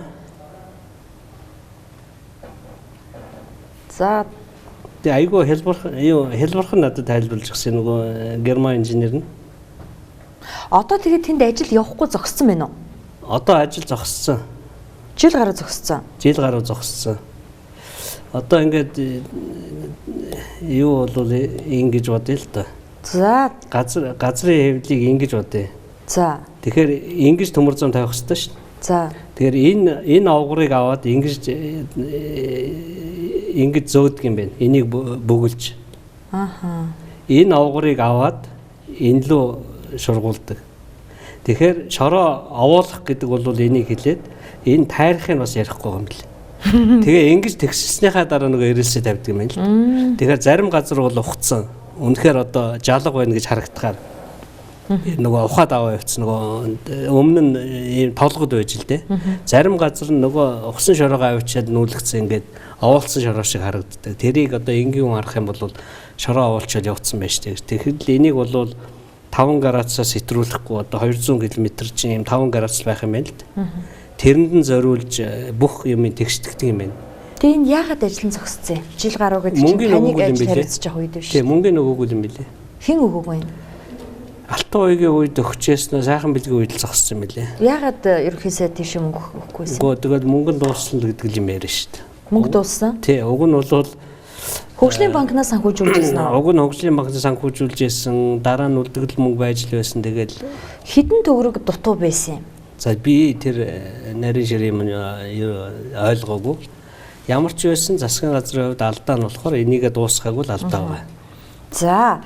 За Тэгээ айгүй хэлбэрхэн надад тайлбарлаж өгсөн нөгөө герман инженер нь. Одоо тэгээд тэнд ажил явахгүй зогссон байна уу? Одоо ажил зогссон. Жил гаруй зогссон. Жил гаруй зогссон. Одоо ингээд юу бол ингэж бодъё л да. За газрын хэвлэлийг ингэж бодъё. за Тэгэхээр ингэж төмөр зам тавих хэрэгтэй шүү дээ. за Тэгэхээр энэ овгорыг аваад ингэж зөөдөг юм байна. Энийг бөглөж. ааха. Энэ овгорыг аваад энэ лөө шургуулдаг. Тэгэхээр шороо овоолох гэдэг бол энийг хэлээд энэ тайрахыг бас ярихгүй юм бэл. Тэгээ ингэж тэгсснийхаа дараа нөгөө эрэлсээ тавьдаг юм байна л. Тэгэхээр зарим газар бол ухцсан. Үнэхээр одоо жалга байна гэж харагдахаар нөгөө ухаад аваа явцсан нөгөө өмнө нь ийм толгод байж л дээ. Зарим газар нь нөгөө ухсан шороогоо авчиад нүүлгцэн ингээд овоолцсон шороо шиг харагддаг. Тэрийг одоо энгийн хүн харах юм бол шороо овоолчоод явцсан байж тээ. Тэгэхээр энийг бол 5 градусаас сэтрүүлэхгүй одоо 200 км чинь ийм 5 градус байх юм байна л дээ. Тэрэнд нь зориулж бүх юм тэгшдэгдэг юм байна. Тэгээ энэ яагаад ажил нь зогсцсон юм? Жил гаруй гэдэг чинь таныг ажил хариуцж явах үед биш. Тийм мөнгөний өгөөгүй юм билээ. Хэн өгөөгүй юм? Алтан уйгийн үед өгчээснөө сайхан бэлгийн үед л зогссон юм билээ. Яагаад ерөөсөө тийш мөнгө өгөхгүйсэн? Гэхдээ тэгэл мөнгө дууссан л гэдэг юм яриа шүү дээ. Мөнгө дууссан? Тий, уг нь бол Хөгжлийн банкнаас санхүүжүүлжсэн аа. Уг нь хөгжлийн банкнаас санхүүжүүлжсэн, дараа нь үлдэгдэл мөнгө байж л байсан. Тэгэл Хэдэн төгрөг дутуу байсан юм? за би тэр нарийн ширээ юм ойлгоогүй. Ямар ч байсан засгийн газрын хувьд алдаа нь болохоор энийгээ дуусгаагүй л алдаа байгаа. За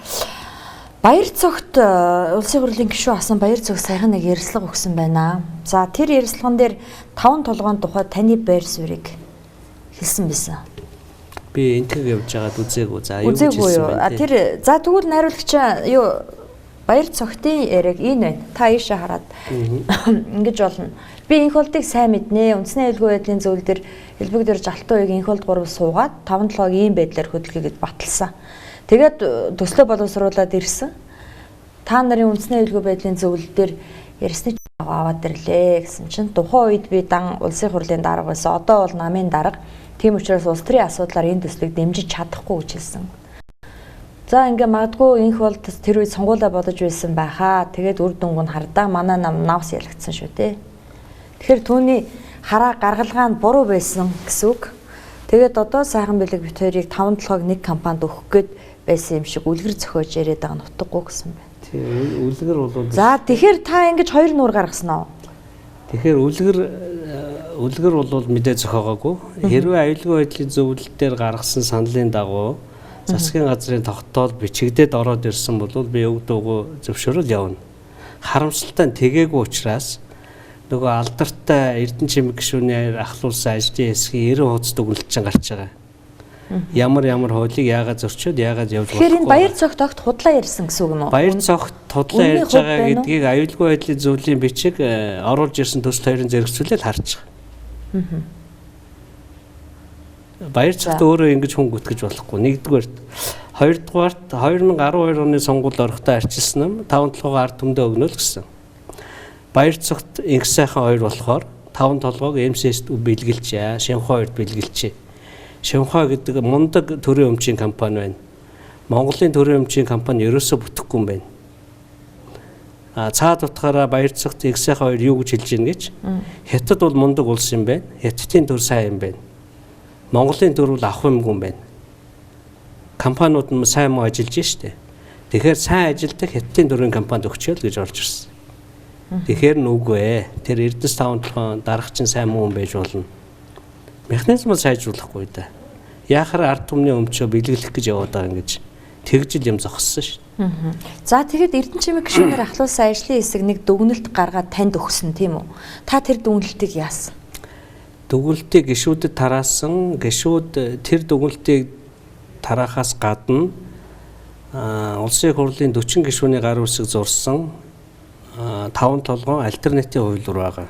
Баяр цогт улсын хурлын гишүүн асан Баяр цог саяхан нэг ярилцлага өгсөн байна. За тэр ярилцлаган дээр 5 толгойн тухай таны байр суурийг хэлсэн байсан. Би энтгэг явж байгаад үзээгүй. За юу гэж хэлсэн бэ? Тэр за тэгвэл найруулагч юу Баяр цогтын яриаг энэ байна. Та ийшээ хараад ингэж болно. Би энх холдыг сайн мэднэ. Үндэсний аюулгүй байдлын зөвлөл дээр элбэг дээр жалтан ууг энх холд 3 суугаад 5-7-ог ийм байдлаар хөдөлгөөгээд баталсан. Тэгээд төслөө боловсруулад ирсэн. Та нарын үндэсний аюулгүй байдлын зөвлөл дээр ярьсны аваад ирлээ гэсэн чинь тухайн үед би дан улсын хурлын дарга байсан. Одоо бол намын дарга. Тийм учраас улс төрийн асуудлаар энэ төслийг дэмжиж чадахгүй гэж хэлсэн. За ингээ магадгүй энх бол тэр үед сонгуулаа бодож байсан байхаа. Тэгээд үр дүнг нь хардаа манай нам навс ялагдсан шүү дээ. Тэгэхээр түүний хараа гаргалгаа нь буруу байсан гэсэн үг. Тэгээд одоо сайхан бэлэг бит хоёрыг 5-7-ог нэг компанид өгөх гээд байсан юм шиг үлгэр зөхиож яриад байгаа нь утгагүй гэсэн байна. Тийм үлгэр бол за тэгэхээр та ингэж хоёр нуур гаргасан аа. Тэгэхээр үлгэр бол мэдээ зохиогоогүй. Хэрвээ аюулгүй байдлын зөвлөл дээр гаргасан саналын дагуу засгийн газрын тогтоол бичигдээд ороод ирсэн бол би өг дуугүй зөвшөөрөл явна. Харамсалтай нь тэгээгүй учраас нөгөө алдартай Эрдэнэ чимэг гишүүний ахлуулсан ажлын хэсгийн 90 хуудас дүгнэлт чинь гарч байгаа. Ямар хуулийг яагаад зөрчөөд яагаад явж болохгүй. Тэгэхээр энэ баяр цогт огт худлаа ярьсан гэсэн үг юм уу? Баяр цогт худлаа ярьж байгаа гэдгийг аюулгүй байдлын зөвлөлийн бичиг оруулж ирсэн төсөл хоёрын зэрэгцүүлээд харж байгаа. Баяр цогт өөрөө ингэж хүн гүтгэж болохгүй. Нэгдүгээрт, хоёрдугаарт 2012 оны сонгуульд орохдоо арчилсан юм 5-7 ард түмдээ өгнө л гэсэн. Баяр цогт инх сайхан хоёр болохоор 5-7-ог МСС-д бэлгэлжээ, Шинхоо 2-д бэлгэлжээ. Шинхоо гэдэг мундаг төрийн өмчийн компани байна. Монголын төрийн өмчийн компани ерөөсөө бүтэхгүй юм байна. Цаад утгаараа Баяр цогт инх сайхан хоёр юу гэж хэлж ийн гэж. Хятад бол мундаг улс юм байна. Хятадын төр сайн юм байна. Монголын төр бол авах юмгүй юм байна. Компаниуд нь сайн муу ажиллаж штэ. Тэгэхээр сайн ажилдаг Хятадын төрийн компанид өгчөөл гэж орж ирсэн. Тэгэхээр нүггүй. Тэр Эрдэнэс 5-7 дарга чинь сайн муу юм байж болно. Механизм сайжруулахгүй да. Яахаар ард түмний өмчөө бэлгэлэх гэж яваад байгаа юм гэж тэгжил юм зогссон шүү дээ. За тэгэхэд Эрдэнэ чимэг гишүүнээр ахлуулсан ажлын хэсэг нэг дүгнэлт гаргаад танд өгсөн тийм үү? Та тэр дүгнэлтийг яасан? Дүгнэлтийг гишүүдэд тараасан. Гишүүд тэр дүгнэлтийг тараахаас гадна улсын хурлын 40 гишүүний гар үсэг зурсан 5-7 альтернатив хувилбар байгаа.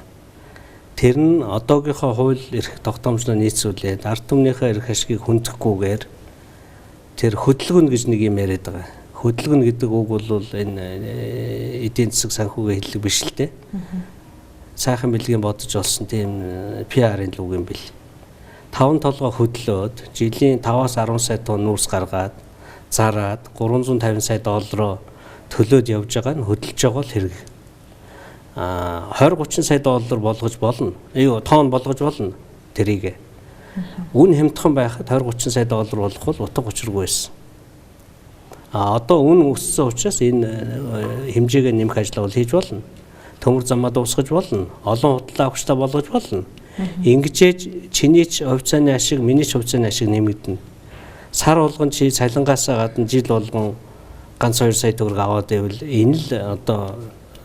Тэр нь одоогийнхоо хууль эрх тогтоомжноо нийцүүлээд ард түмнийхээ эрх ашгийг хүндэхгүйгээр тэр хөдөлгөн гэж нэг юм яриад байгаа. Хөдөлгөн гэдэг үг бол энэ эдийн засаг санхүүгийн хэллэг биш л дээ. Сайхан бэлгийн бодож олсон тийм PR-ын үг юм бэл. 5 толгой хөдлөөд жилийн 5-аас 10 сая тонн нүүрс гаргаад зараад 350 сая доллараар төлөөд явж байгаа нь хөдөлж байгаа л хэрэг. 20-30 сая доллар болгож болно. Тонн болгож болно тэрийг. Үн хямдхан байхад 20-30 сая доллар болох бол утга учиргүй байсан. Одоо үн өссөн учраас энэ хэмжээгээ нэмэх ажиллагаа хийж болно. Төмөр замаа дуусгаж болно. Олон худлаа авчтаа болгож болно. Ингэжээж чиний ч хувьцааны ашиг, миний ч хувьцааны ашиг нэмэгдэнэ. Сар болгон чи цалингаасаа гадна жил болгон ганц 2 сая төгрөг аваад байвал энэ л одоо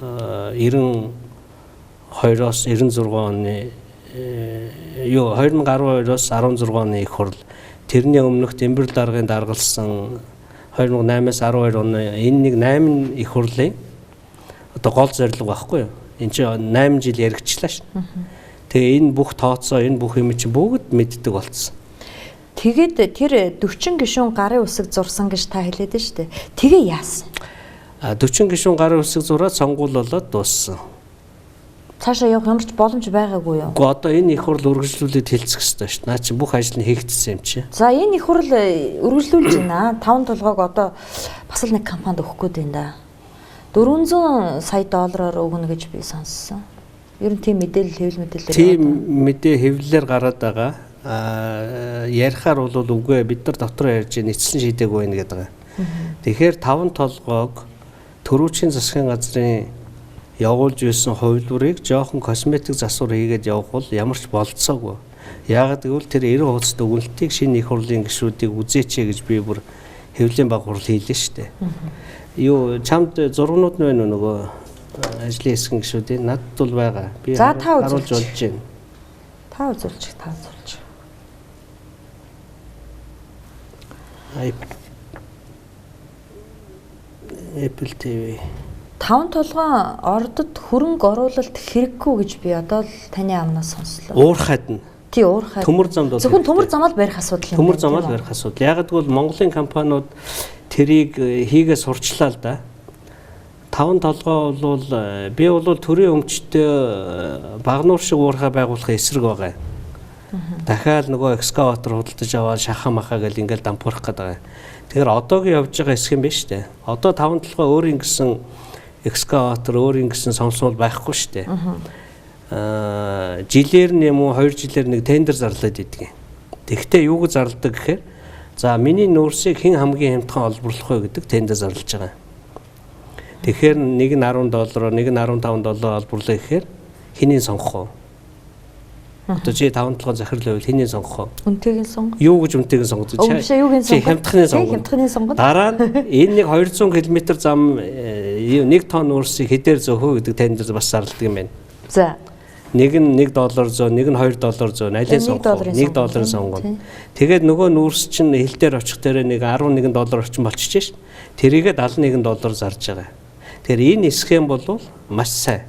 92-оос 96 оны 2012-оос 16 оны их хурл тэрний өмнөх Дэмбэр даргын даргалсан 2008-аас 12 оны энэ нэг 8 их хурлын одоо гол зорилго байхгүй юу? Энд чинь 8 жил яригчлаа шин. Тэгээ энэ бүх тооцоо, энэ бүх юм чинь бүгд мэддэг болцсон. Тэгээд тэр 40 гишүүн гарын үсэг зурсан гэж та хэлээд нь шүү дээ. Тэгээ яасан? 40 гишүүн гарын үсэг зураад сонгуул болоод дууссан. Цаашаа явах ямар ч боломж байгаагүй юу? Гэхдээ одоо энэ их хурл үргэлжлүүлээд хэлцэх хэрэгтэй шүү дээ. Наа чи бүх ажил нь хийгдсэн юм чи. За энэ их хурл үргэлжлүүлж байна. 5 толгойг одоо бас л нэг компанид өгөх гээд байна да. 400 сая доллараар өгнө гэж би сонссон. Ер нь тийм мэдээлэл хэвлэл мэдээлэл. Тийм мэдээ хэвлэлээр гараад байгаа. Ярихаар бол үгүй бид нар дотор ярьж нийцлэн шийдээгүй байна гэдэг. Тэгэхээр 5 толгойг төрүүчийн засгийн газрын явуулж ирсэн хувилбарыг жоохон косметик засвар хийгээд явах бол ямар ч болцоогүй. Яагаад гэвэл тэр 90% дүгнэлтийг шинэ их хурлын гишүүдийг үзээч гэж би бүр хэвлэлийн баг хурл хийлээ шүү дээ. Чамд зургнууд нь байна уу нөгөө ажлын хэсгийн гишүүдийн надад бол байгаа. Би харуулж болж байна. Та үзүүлж. Apple TV 5 толгой ордод хөрөнгө оруулалт хэрэггүй гэж би одоо л таны амнаас сонслоо. Уурхайд нь. Тий, уурхайд. Төмөр замд бол зөвхөн төмөр замаар барих асуудал юм. Төмөр замаар барих асуудал. Яг гэвэл Монголын компаниуд тэрийг хийгээ сурчлаа л да. 5 толгой бол би бол төрийн өмчтөй багнуур шиг уурхай байгуулах эсрэг байгаа. Дахиад нөгөө экскаватор худалдаж аваад шахаа махаа гэл ингээл дампуурах гэдэг. Тэгэхээр одоогийн явж байгаа хэсэг юм байна шүү дээ. Одоо 5 толгой өөрийн гэсэн экскаватор, өөрийн гэсэн сонсмол байхгүй шүү дээ. Жилээр нь юм уу 2 жилээр нэг тендер зарлаад идэг. Тэгвэл юу гэж зарладаг гэхээр за миний нүүрсийг хэн хамгийн хямдхан олборлох вэ гэдэг тендер зарлаж байгаа. Тэгэхээр нэг нь $10, нэг нь $15 олборлоо гэхээр хэнийг сонгох вэ? Одоо чи 5 толгой захирал байвал хэнийг сонгох вэ? Үнэтэйг сонгох. Юу гэж үнэтэйг сонгох вэ? Чи хямдхны сонгох. Дараа нь энэ нэг 200 км зам 1 тонн нүүрсийг хэдээр зөөхөө гэдэг тендер бас зарладаг юм байна. За. Нэг нь $1 нэг нь $2 найлын сонгох. $1 сонгоно. Тэгээд нөгөө нүүрс чинь хил дээр очих дээр нэг $11 орчим болчихж шээ. Тэрийгээ $71 зарж байгаа. Тэгэхээр энэ схем бол маш сайн.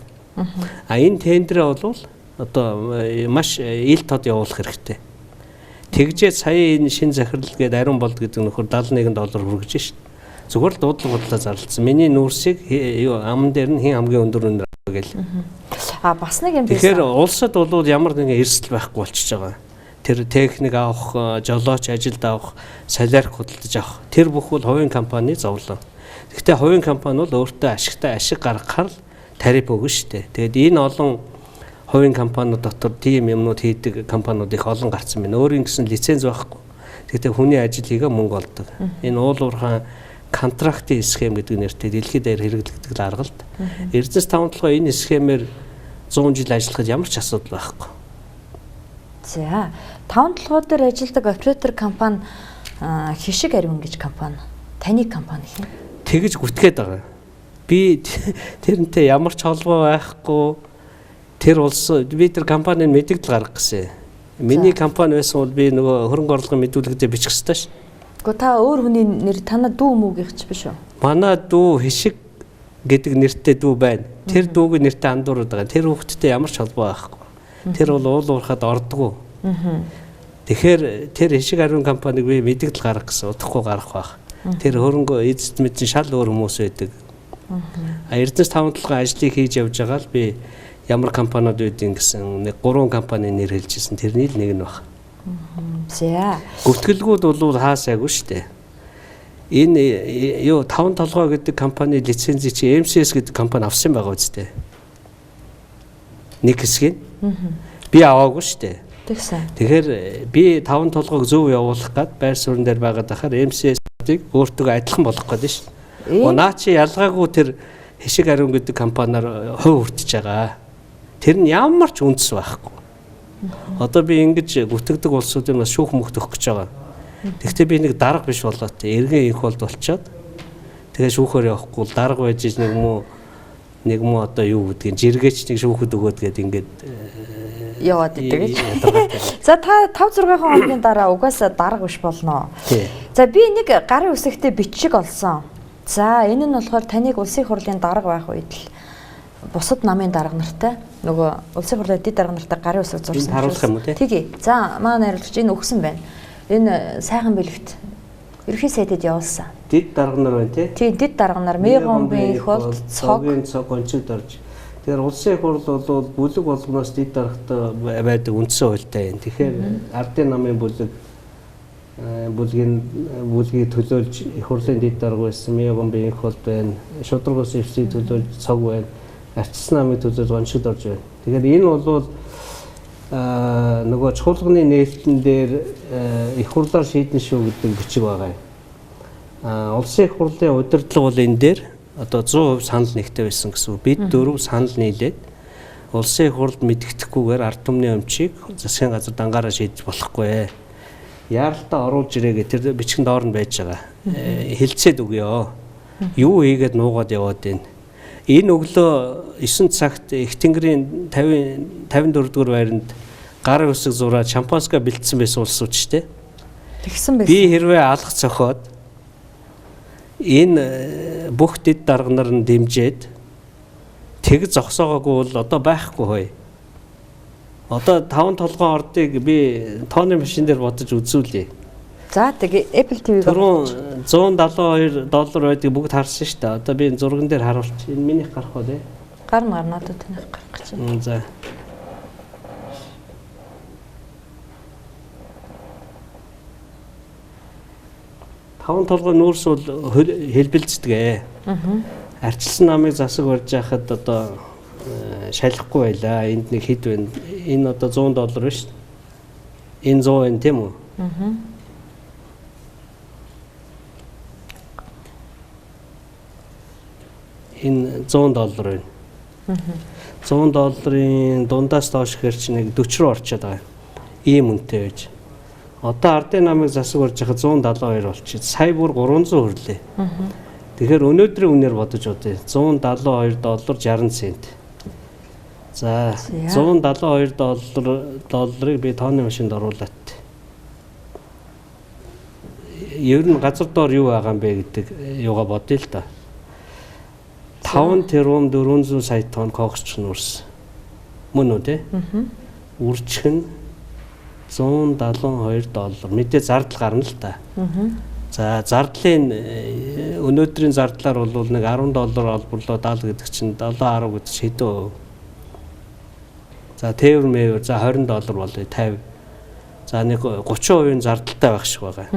Энэ тендерээ бол одоо маш ил тод явуулах хэрэгтэй. Тэгжээ сая энэ шин захирал гээд ариун болд гэдэг нөхөр $71 хүргэж шээ. Зүгээр л дуудлага бодлоо зарлцсан. Миний нүүрсийг аман дээр нь хэн хамгийн өндөр өндөр гэл. Бас нэг юм байсан. Тэгэхээр улсад бол ямар нэгэн эрсдэл байхгүй болчихж байгаа. Тэр техник авах, жолооч ажилд авах, салиарх худалдаж авах. Тэр бүх бол хувийн компани зовлон. Гэхдээ хувийн компани бол өөртөө ашиг гаргахаар тариф өгнө шүү дээ. Тэгээд энэ олон хувийн компаниуд дотор тийм юмнууд хийдэг компаниуд их олон гарсан байна. Өөрийн гэсэн лиценз байхгүй. Гэхдээ хүний ажил хийгээ мөнгө олдог. Энэ уулуурхаан контрактын схем гэдэг нэртэй дэлхийд даяар хэрэглэгдэх аргалт. Эрдэнэс 5 толгой энэ схемээр 100 жил ажиллахад ямар ч асуудал байхгүй. За 5 толгой дээр ажилладаг оператор компани Хишиг Ариун гэж компани. Таны компани хин. Тэгэж гүтгээд байгаа. Би тэрнтэй ямар ч холбоо байхгүй. Тэр улс би тэр компанийн мэдээлэл гаргах гэсэн. Миний компани байсан бол би нөгөө хөрөнгө орлогын мэдүүлэгтээ бичих ёстой ш. Гэхдээ та өөр хүний нэр танаа дүү мүүгийнх ч биш үү? Манай дүү Хишиг гэдэг нэртэй дүү байна. Тэр дүүгийн нэртэй андуураад байгаа. Тэр хүүхэдтэй ямар ч холбоо байхгүй. Тэр бол уулуурхад ордгоо. Тэгэхээр тэр Хишиг Ариун компаниг би мэдээлэл гаргах гэсэн. Удахгүй гарах байх. Тэр хөрөнгө эзэд мэдсэн шал өөр хүмүүс байдаг. Эрдэнэс 5 толгой ажлыг хийж явж байгаа л би ямар компаниуд үүдийн гэсэн нэг 3 компани нэр хэлжсэн. Тэрний л нэг нь баг. За. Гүтгэлгүүд бол хаасаагүй шүү дээ. Энэ юу 5 толгой гэдэг компани лицензийг чи MCS гэдэг компани авсан байгаа үстэй. Нэг хэсгийг. Би аваагүй шүү дээ. Тэгсэн. Тэгэхээр би 5 толгойг зөв явуулах гад байр суурин дээр байгаад ахаар MCS-ийг өөртөө адилхан болгох гэдэг шүү дээ. Наа чи ялгаагүй тэр Хишиг Ариун гэдэг компаниар хувь хүртэж байгаа. Тэр нь ямар ч үндэс байхгүй. Одоо би ингэж гүтгдэг улсуудын бас шүүх мөхт өгөх гэж байгаа. Тэгвэл би нэг дарга биш болоо те. Эргэн инх болд болчоод тэгээ шүүхээр явахгүй дарга байж нэг муу одоо юу гэдгийг жиргээч нэг шүүхэд өгөөд гээд ингээд яваад идэг гэж. За та 5 6 хоногийн дараа угаасаа дарга биш болно. За би нэг гарын үсэгтээ бичиг олсон. За энэ нь болохоор таныг улсын хурлын дарга байх үед л бусад намын дарга нартай нөгөө улсын хурлын дэд дарга нартай гарын үсэг зурсан. Харуулах юм уу те? Тэгье. За манай найруулагч энэ өгсөн байна. Энэ сайхан бэлэгт ерхий сайдад явуулсан. Дэд дарга нар байна те? Тийм дэд дарга нар Мегомбын их болт цогийн цог онцгод орж. Тэгэхээр улсын хурл бол бүлэг болгоноос дэд даргатай байдаг үндсэн хуультай юм. Тэгэхээр ардын намын бүлгийг төлөөлж их хурлын дэд дарга байсан Мегомбын их болт байна. Шудрагус эвсийг төлөөлж цог байна. Арчилсан намын төлөөлж онцгод орж байна. Тэгэхээр энэ бол нөгөө чуулганы нээлтэн дээр их хурлаар шийдэн шүү гэдэг бичиг байгаа юм. Улсын их хурлын удирдлага бол энэ дээр одоо 100% санал нэгтэй байсан гэсэн үг. Бид 4 санал нийлээд улсын их хурлд мэдгэдэггүйгээр ард түмний өмчийг засгийн газар дангаараа шийдэж болохгүй. Яаралтаа оруулж ирээгээ тэр бичгэн доор нь байж байгаа. Хилцээд өгөө. Юу хийгээд нуугаад яваад байна. Энэ өглөө 9 цагт Их Тэнгэрийн 54 дугаар байранд гарын үсэг зураад шампанска бэлдсэн байсан улсууд ч тийм. Тэгсэн байсан. Би хэрвээ алах цохоод энэ бүх дэд дарга нар нь дэмжиж тэг зогсоогоогүй бол одоо байхгүй хөөе. Одоо 5 толгой ордыг би тооны машин дээр бодож үзүүлье. За тэгээ Apple TV-г түрүүн $172 байдгийг бүгд харсан шүү дээ. Одоо би энэ зурган дээр харуулчих. Энэ минийх гарах уу те? Гарна надад танах гарах гэж байна. За. Таван толгой нүүрс бол хэлбэлцдэг. Арчилсан намыг засаг барьж яхад одоо шалахгүй байлаа. Энд нэг хэд байна? Энэ одоо $100 байна шүү дээ. Энэ 100 байна тийм үү? Энэ $100 байна. $100-ын дундаас доош хэр чи нэг 40 руу орчод байгаа. Ийм үнэтэй байж. Одоо ардын намыг засаг барьж яхад 172 болчих. Сая бүр 300 хүрлээ. Тэгэхээр өнөөдрийн үнээр бодож удаа $172.60. За $172 би тооны машинд оруулаад. Ер нь газар доор юу байгаа юм бэ гэдэг юугаа бодъё л да. 5 тэрбум 400 сая тонн коксч нүүрс. Мөн үү те? Үржих нь $172. Мэдээ зардал гарна л та. За зардлын өнөөдрийн зардлаар бол нэг $10 олборлоо 70 гэдэг чинь 7.10 гэдэг хэдэн. За тээвэр мэвэр за $20 болоо 50. За нэг 30% зардалтай байх шиг байгаа.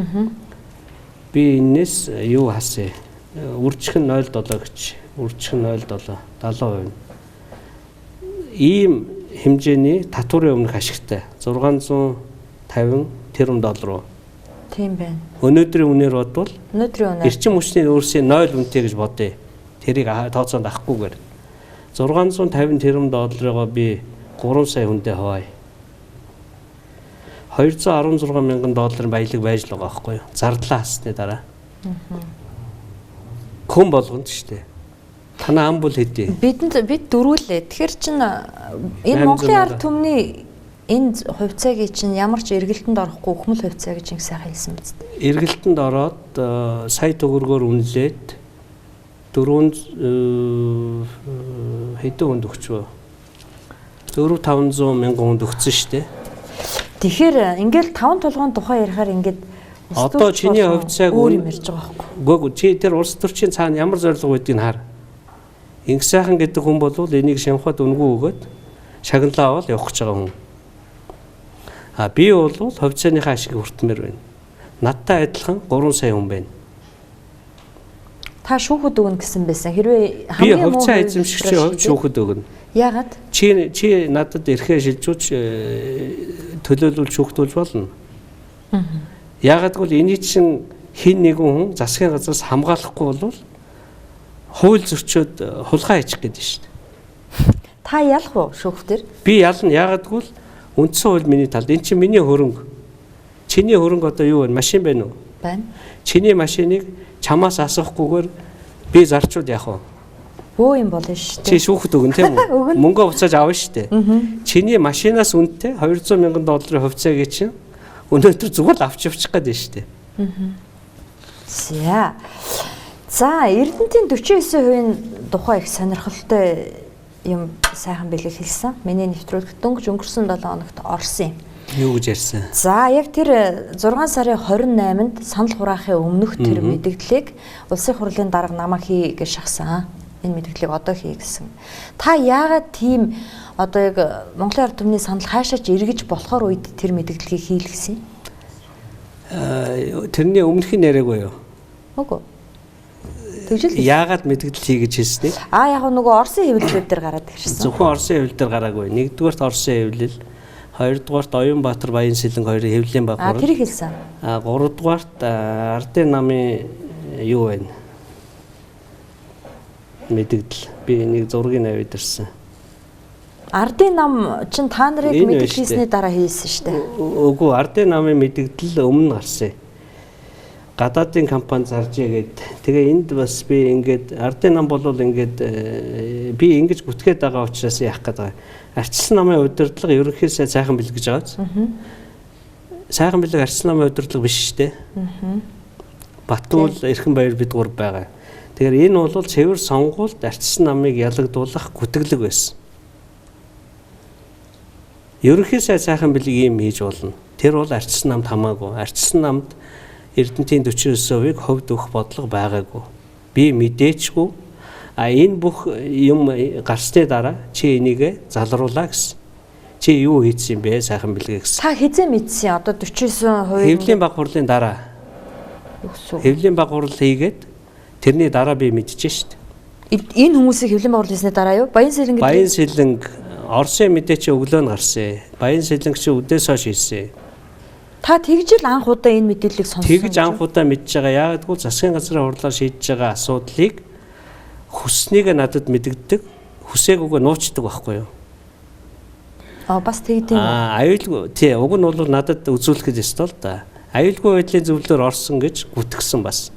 Би энэс юу хасъя? Үржих нь $0 гэж. Үржих нь $0 70%. Ийм хэмжээний татварын өмнөх ашигтай $650 тэрбум руу. Тийм байна. Өнөөдрийн үнээр бодвол өнөөдрийн үнээр эрчим хүчний өөрсдийн 0 үнэтэй гэж бодъё. Тэрийг тооцоонд авахгүйгээр $650 тэрбум би 3 сая хүндээ хаваа. $216 мянган баялаг байж л байгаа байхгүй юу? Зардлаа хасны дараа. Хүн болгонд шүү дээ. Танаа ам бол хэдий. Бид дөрүүлээ. Тэгэхээр чин энэ Монголын ард түмний энэ хувьцаагийн чинь ямар ч эргэлтэнд орохгүй хөхмөл хувьцаа гэж ингэ сайхан хэлсэн биз дээ. Эргэлтэнд ороод сая төгрөгөөр үнэлээд 400 хэдэн хүнд өгчвөө. 400-500 мянган хүнд өгсөн шүү дээ. Тэгэхээр ингээл 5 толгойн тухай ярихаар ингээд одоо чиний хувьцааг өөр юм ярьж байгаа байхгүй. Үгүй чи тэр улс төрчийн цаана ямар зорилго байдгийг хар. Инх сайхан гэдэг хүн бол энийг шамхад үнгүй өгөөд шагналаа аваад явах гэж байгаа хүн. Би бол хувьцааныхаа ашиг хүртмээр байна. Надтай адилхан 3 сая хүн байна. Та шүүхэд өгнө гэсэн байсан. Хэрвээ Би хамгийн муу хувьцаа эзэмшигчийн хувьд шүүхэд өгнө. Яагаад? Чи надад эрхээ шилжүүлж төлөөлүүл шүүхтүүлж болно. Яагаад гэвэл эний чинь хин нэгэн хүн засгийн газраас хамгаалахгүй бол хууль зөрчөөд хулгай хийчих гээд байна шүү дээ. Та ялах уу шүүхтэр? Би ялна. Яагаад гэвэл үндсэн хууль миний талд. Энд чинь миний хөрөнгө. Чиний хөрөнгө одоо юу вэ? Машин байна уу? Байна. Чиний машиныг чамаас асуухгүйгээр би зарчууд яах вэ? Бөө юм болно шүү дээ. Чи шүүхэд өгнө тийм үү? Мөнгө буцааж авна шүү дээ. Чиний машинаас үнэтэй $200,000 хувьцаагийн чинь өнөөдөр зүгээр л авч явчих гээд байна шүү дээ. За, Эрдэнэтийн 49% тухай их сонирхолтой юм сайхан бэлэг хэлсэн. Миний нэвтрүүлэгт дөнгөж өнгөрсөн 7 хоногт орсон юм. Юу гэж ярьсан? За, яг тэр 6 сарын 28-нд санал хураахын өмнөх тэр мэдээллийг улсын хурлын дарга намаа хий гэж шахсан. Энэ мэдээллийг одоо хий гэсэн. Та яагаад тийм одоо яг Монголын ард түмний санал хаашаач эргэж болохоор үед тэр мэдээллийг хийлгэсэн? Тэрний өмнөх нь яриаггүй юу? Үгүй. Тэгжэл яагаад мэдээлэл хий гэж хэлсэн нь? Яг нөгөө Оросын хэвлэлүүд дээр гараад ирсэн. Зөвхөн Оросын хэвлэл дээр гараагүй. Нэгдүгээрт Оросын хэвлэл, хоёрдугаарт Оюнбаатар Баянсэлэнг хоёрын хэвлэлийн баг хурал. Тэрийг хэлсэн. Гуравдугаарт Ардын намын юу байна? Мэдээлэл. Би нэг зургийг аваад ирсэн. Ардын нам чинь та нарыг мэдээлэл хийсний дараа хийсэн шүү дээ. Үгүй, Ардын намын мэдээлэл өмнө гарсан. Гадаадын компани зарж игээд тэгээ энд бас би ингээд Ардын нам бол ингээд би ингэж бүтгээд байгаа учраас яах гээд байгаа. Арчилсан намын удирдлага ерөнхийдөө сайхан бэлэг гэж байгааз. Сайхан бэлэг арчилсан намын удирдлага биш шүү дээ. Батуул Эрхэнбаяр бид гур байгаа. Тэгэхээр энэ бол цэвэр сонгуульд арчилсан намыг ялагдуулах гүтгэлэг байсан. Ерөнхийдөө сайхан бэлэг ийм хийж болно. Тэр бол арчилсан намд хамаагүй. Арчилсан намд Эрдэнэтийн 49%-ийг хувьд өгөх бодлого байгаагүй. Би мэдээчгүй. Энэ бүх юм гарсны дараа чи энийг залруулаа гэсэн. Чи юу хийсэн юм бэ сайхан бэлгээ гэсэн. Та хизээ мэдсэн одоо 49% хэвлэлийн баг хурлын дараа. Хэвлэлийн баг хурал хийгээд тэрний дараа би мэдчихэж шít. Энэ хүмүүсийг хэвлэлийн баг хурал хийсний дараа юу? Баянсэлэнг Оросын мэдээч өглөө нь гарсан. Баянсэлэнг чи өдөөс хойш хийсэн. Та тэгж л анх удаа энэ мэдээллийг сонссон. Тэгж анх удаа мэдж байгаа. Яагадгүй засгийн газрын хурлаар шийдэж байгаа асуудлыг хүсснийг надад мэдэгддэг, хүсээгүйгээ нуучдаг байхгүй юу? Бас тэгдэм. Аюулгүй тий, уг нь бол надад үзүүлэхэд ёстой л да. Аюулгүй байдлын зөвлөлөөр орсон гэж гүтгсэн бас.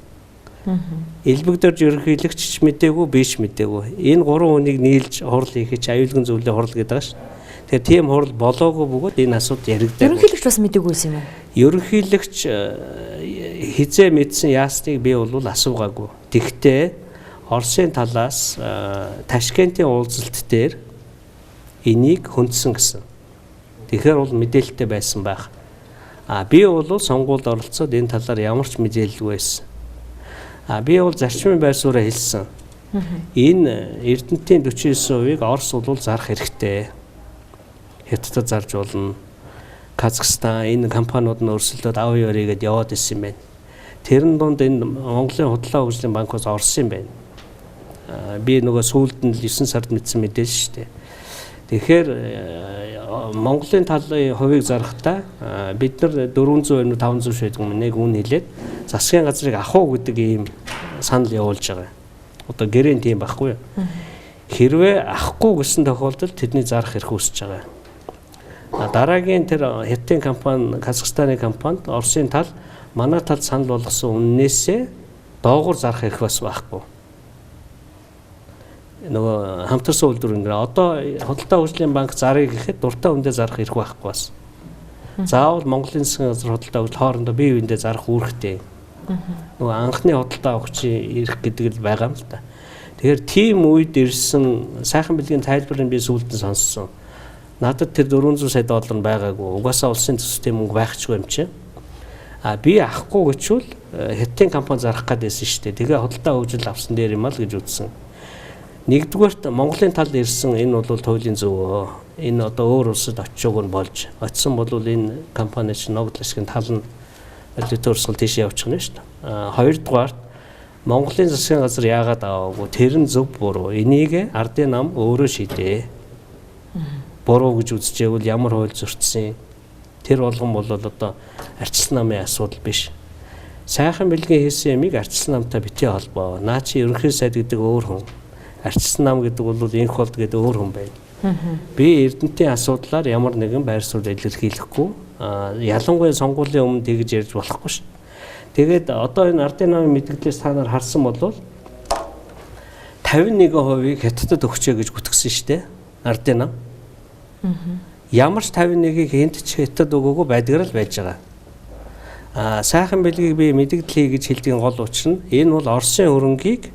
Элбэгдэрж ерөнхийлөгч мэдээгүй, биш мэдээгүй. Энэ гурван хүнийг нийлж хурал хийхэж аюулгүй зөвлөлийн хурал гэдэг байгаа ш. Тэгэхээр тийм хурал болоогүй бөгөөд энэ асуудал яригддаг. Ерөнхийлөгч бас мэдээгүй юм уу? Ерөнхийлөгч хизээ мэдсэн яасныг би бол асуугаагүй. Тэгтээ Оросын талаас Ташкентийн уулзалт дээр энийг хөндсөн гэсэн. Тэгэхээр бол мэдээлэлтэй байсан байх. Би бол сонгуульд оролцоод энэ талаар ямар ч мэдээлэлгүй байсан. Би бол зарчмын байр сууриа хэлсэн. Энэ Эрдэнэтийн 49%-ийг Орос бол зарах хэрэгтэй. Хятадд зарж болно. Казахстан энэ компаниуд нь өрсөлдөөд ав ёрыгээд яваад исэн юм байна. Тэрэн донд энэ Монголын худлаа хөгжлийн банкуус орсон юм байна. Би нөгөө сүүлд нь 9 сард мэдсэн мэдээлэл шүү дээ. Тэгэхээр Монголын талын хувийг зарахтаа бид нар 400 500 шийдэг юм нэг үн хэлээд засгийн газрыг авах гэдэг ийм санал явуулж байгаа. Одоо гэрэн тийм байхгүй юу? Хэрвээ авахгүй гэсэн тохиолдолд тэдний зарах эрх үүсэж байгаа. Дараагийн тэр Хятадын компани, Казахстаны компанид Оросын тал манай талд санал болгосон үннээсээ доогуур зарах эрх бас байхгүй. Нөгөө хамтарсан үйлдвэр ингээ одоо худалдаа хөгжлийн банк зарыг гэхэд дуртай хүндээ зарах эрх байхгүй бас. Заавал Монголын засгийн газар худалдаа хөгжил хоорондоо бие биендээ зарах үүрэгтэй. Нөгөө анхны худалдаа авахчийн эрх гэдэг л байгаа юм л та. Тэгэхээр тийм үед ирсэн сайхан бэлгийн тайлбарыг би сүүлд нь сонссон. Надад тэр 400 сая доллар байгаагүй. Угаасаа улсын төсвийн мөнгө байхгүй юм чи. Би авахгүй гэчүүл Хятадын компани зарах гэдээсэн шүү дээ. Тэгээ худалдаа хөгжил авсан дээр юм аа л гэж үзсэн. Нэгдүгээрт Монголын талд ирсэн энэ бол туйлын зөв. Энэ одоо өөр улсад очиж уг нь болж очисон бол энэ компани чинь ногдол ашигын тал нь аудитор урсгал тийш явуучих нь шүү дээ. Хоёрдугаар Монголын засгийн газар яагаад аваагүй тэр нь зөв буруу энийг ардын нам өөрөө шийдээ. Буруу гэж үзчихвэл ямар хууль зөрчсөн тэр болгон бол одоо арчилсан намын асуудал биш. Сайхан бэлгийн хийсэн ямиг арчилсан намтай битгий холбоо. Наа чи ерөнхий сайд гэдэг өөр хүн. Арчилсан нам гэдэг бол инх болд гэдэг өөр хүн байна. Би Эрдэнэтийн асуудлаар ямар нэгэн байр суурь илэрхийлэхгүй. Ялангуяа сонгуулийн өмнө тэгж ярьж болохгүй шүү. Тэгээд одоо энэ ардын намын мэдээлэлээс та нар харсан бол 51% хятадд өгчөө гэж гүтгсэн шүү дээ. Ардын нам. Ямар ч 51-ийг энд ч хятад өгөөгүй байдгаар л байж байгаа. Сайхан бэлгийг би мэдээлэл хий гэж хэлдэг гол учир нь энэ бол Оросын хөрөнгийг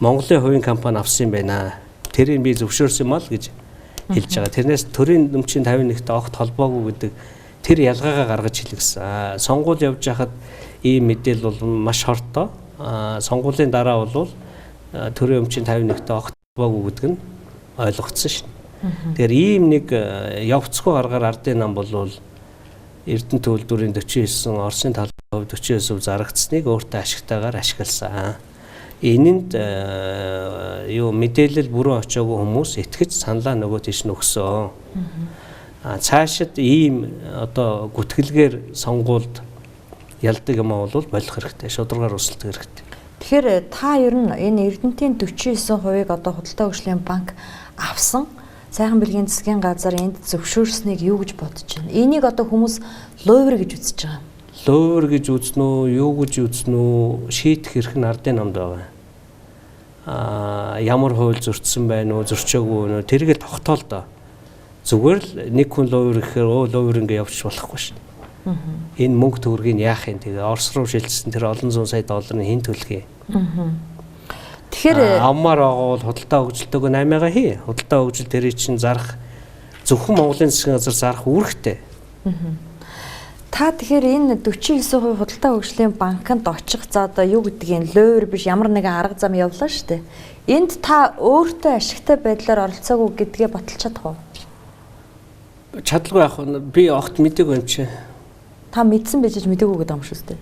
Монголын хувийн компани авсан юм байна. Тэрийг би зөвшөөрсөн юм аа гэж хэлж байгаа. Тэрнээс төрийн нөмчийн 51-т огт холбоогүй гэдэг тэр ялгаагаа гаргаж хэлсэн. Сонгуул явж байхад ийм мэдээлэл бол маш хортой. Сонгуулийн дараа бол төрийн өмчийн 51-т огт холбоогүй гэдэг нь ойлгогдсон шин. Тэгэхээр ийм нэг явцгүй аргаар ардын нам бол Эрдэнэт төлөвлөрийн 49, Оросын талын хувьд 49% зарагдсныг өөртөө ашигтайгаар ашигласан. Энэнд мэдээлэл бүрэн очоогүй хүмүүс итгэж саналаа нөгөө тийш нь өгсөн. Цаашид ийм одоо гүтгэлгээр сонгуульд ялдаг юм бол болох хэрэгтэй, шударгаар өсөлтөх хэрэгтэй. Тэгэхээр та ер нь энэ Эрдэнэтийн 49%-ыг одоо Худалдаа хөгжлийн банк авсан. Сайхан бэлгийн засгийн газар энд зөвшөөрснийг юу гэж бодож байна? Энийг одоо хүмүүс ловер гэж үзэж байгаа. Ловер гэж үзнэ үү, юу гэж үзнэ үү, шийдэх хэрэг нь ардын намд байгаа. Ямар хууль зөрчсөн байна уу, зөрчөөгүй нөө тэргээ тогтоол доо. Зүгээр л нэг хүн ловер гэхээр ловер ингээ явчих болохгүй шин. Энэ мөнгө төгрөгийг яах юм тэгээ Орос руу шилжсэн тэр олон зуун сая долларын хэн төлөх юм. Тэгэхээр аммаар байгаа бол худалдаа хөгжилтөөгөө 8-ага хий. Худалдаа хөгжил тэрий чинь зарах зөвхөн Монголын засгийн газар зарах үүрэгтэй. Та тэгэхээр энэ 49% худалдаа хөгжлийн банкнд очих за одоо юу гэдгийг ловер биш ямар нэгэн арга зам явлаа шүү дээ. Энд та өөртөө ашигтай байдлаар оролцоогүй гэдгээ баталж чадах уу? Чадлагүй яах вэ? Би огт мэдээгүй юм чи. Та мэдсэн байж мэдээгүй гэдэг юм шүү дээ.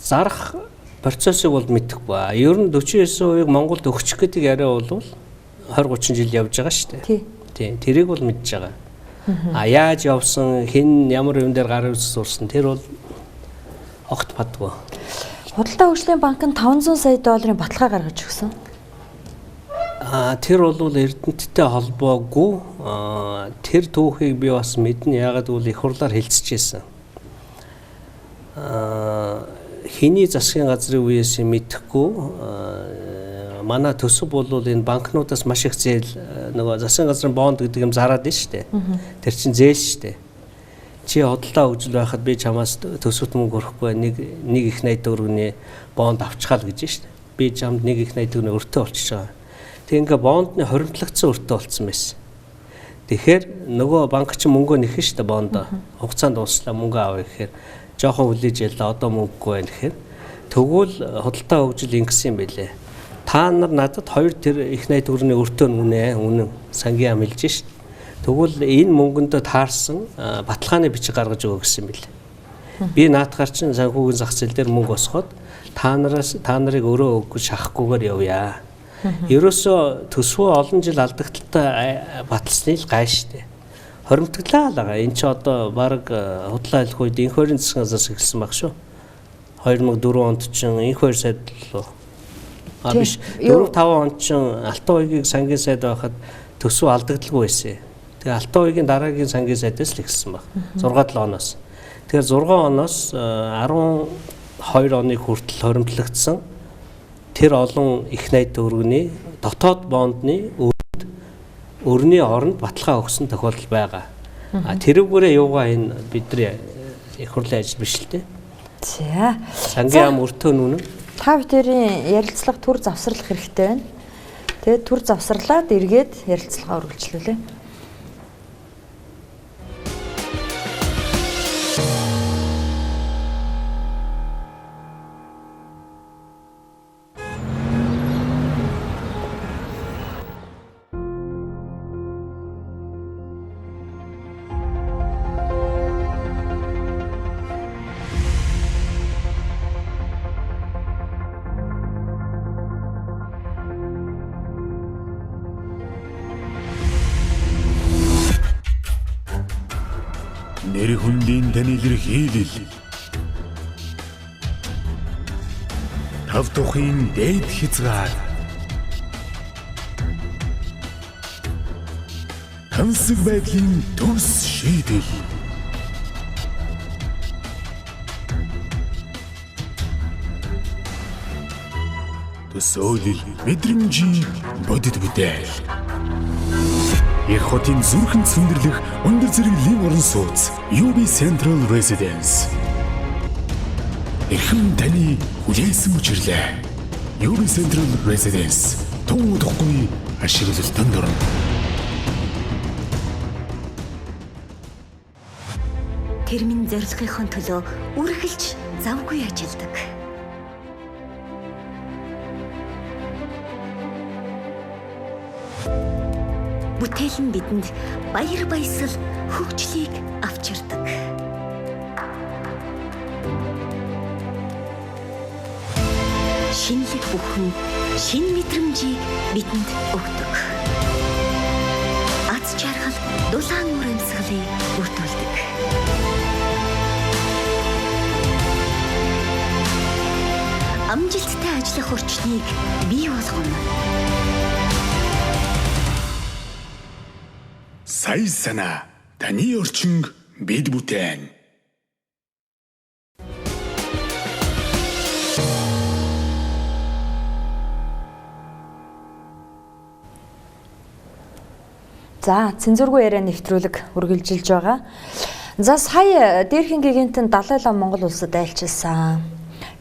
Зарах процессыг бол мэдэхгүй. Ер нь 49%-ыг Монголд өгчих гэдэг яриа бол 20-30 жил явж байгаа шүү дээ. Тийм. Тэрийг бол мэдж байгаа. Яаж явсан, хэн ямар юм дээр гар урсан тэр бол огт падгүй. Худалдаа хөгжлийн банк нь 500 сая долларын баталгаа гаргаж өгсөн. Тэр бол Эрдэнэттэй холбоогүй. Тэр түүхийг би бас мэднэ. Ягаад гэвэл их хурлаар хэлцэжсэн. Хиний засгийн газрын үеэс мэдэхгүй манай төсөв бол энэ банкнуудаас маш их зээл нөгөө засгийн газрын бонд гэдэг юм зараад байна шүү дээ. Тэр чинь зээл шүү дээ. Чи худалдаа хөгжил байхад би чамаас төсөвт мөнгө өрөхгүй нэг их 80 төгрөгийн бонд авчихаа л гэж шүү дээ. Би чамд нэг их 80 төгрөгийн өртөө олчиж байгаа. Тэг ингээ бондны хоримтлагдсан өртөө олцсон байсан. Тэгэхээр нөгөө банк чинь мөнгөө нэхэн шүү дээ бондоо. Хугацаанд дууслаа мөнгө авъя гэхээр жоохон хүлээж ялла одоо мөнгөгүй байх гэхээр тэгвэл худалдаа хөгжил ингэсэн юм байлээ. Та нар надад 2 тэр их 80 төгрөгийн өртөө үнэн сангийн ам хэлж шít. Тэгвэл энэ мөнгөндөө таарсан баталгааны бичиг гаргаж өгөө гэсэн юм билээ. Би наадахаар чинь санхүүгийн зах зээл дээр мөнгө осгоод та нарыг өөрөө өгөхгүй шахахгүйгээр явъя. Ерөөсөө төсвөө олон жил алдагдaltaй баталсны л гай шít. Хоримтглаа л байгаа. Энд чи одоо баг худлаа хэлэх үед инх хоёрын засгийн газраас эхэлсэн баг шүү. 2004 онд чинь инх хоёр сайд лөө. Биш 4-5 онд чинь Алтан уягийн сангийн сайд байхад төсөв алдагдaltaгүй байсан. Тэгээ Алтан уягийн дараагийн сангийн сайдаас л эхэлсэн баг. 6-7 оноос. Тэгэхээр 6 оноос 12 оны хүртэл хоримтлагдсан тэр олон их 80 төгрөгийн дотоод бондны өрний оронд баталгаа өгсөн тохиолдол байгаа. Тэрүүгээрээ юугаа энэ бидний их хурлын ажил биш л дээ. За. Сангийн ам өртөө нүнэ. Та бүхэн ярилцлага түр завсарлах хэрэгтэй байна. Тэгээд түр завсарлаад эргээд ярилцлагаа үргэлжлүүлээ. хүнлийн тань илэрхийлэл. Тав тухын дээд хязгаар. Хансаг байдлын төвс шийдэл. Төсөөлөл мэдрэмжийн бодит бүтээл. Их хотын зүрхэнд цэндэрлэх өндөр зэрэг лим орон сууц UB Central Residence. Эрхэм таны хүлээсэн учирлаа. UB Central Residence тун удахгүй ашиглалтанд орно. Тэрмийн зорилгын төлөө үргэлж завгүй ажилладаг. Бүтээл нь бидэнд баяр баясгал хөгжлийг авчирдаг. Шинэлэг бүхэн шин мэдрэмжийг бидэнд өгдөг. Аз жаргал дулаан мөр амьсгалыг бүрдүүлдэг. Амжилттай ажиллах орчныг бий болгоно. Сая санаа таны орчин бид бүтээн. За, цензургүй яриа нэвтрүүлэг үргэлжилж байгаа. За, сая дээрхэн гигантын Далай Лама Монгол улсад айлчилсан.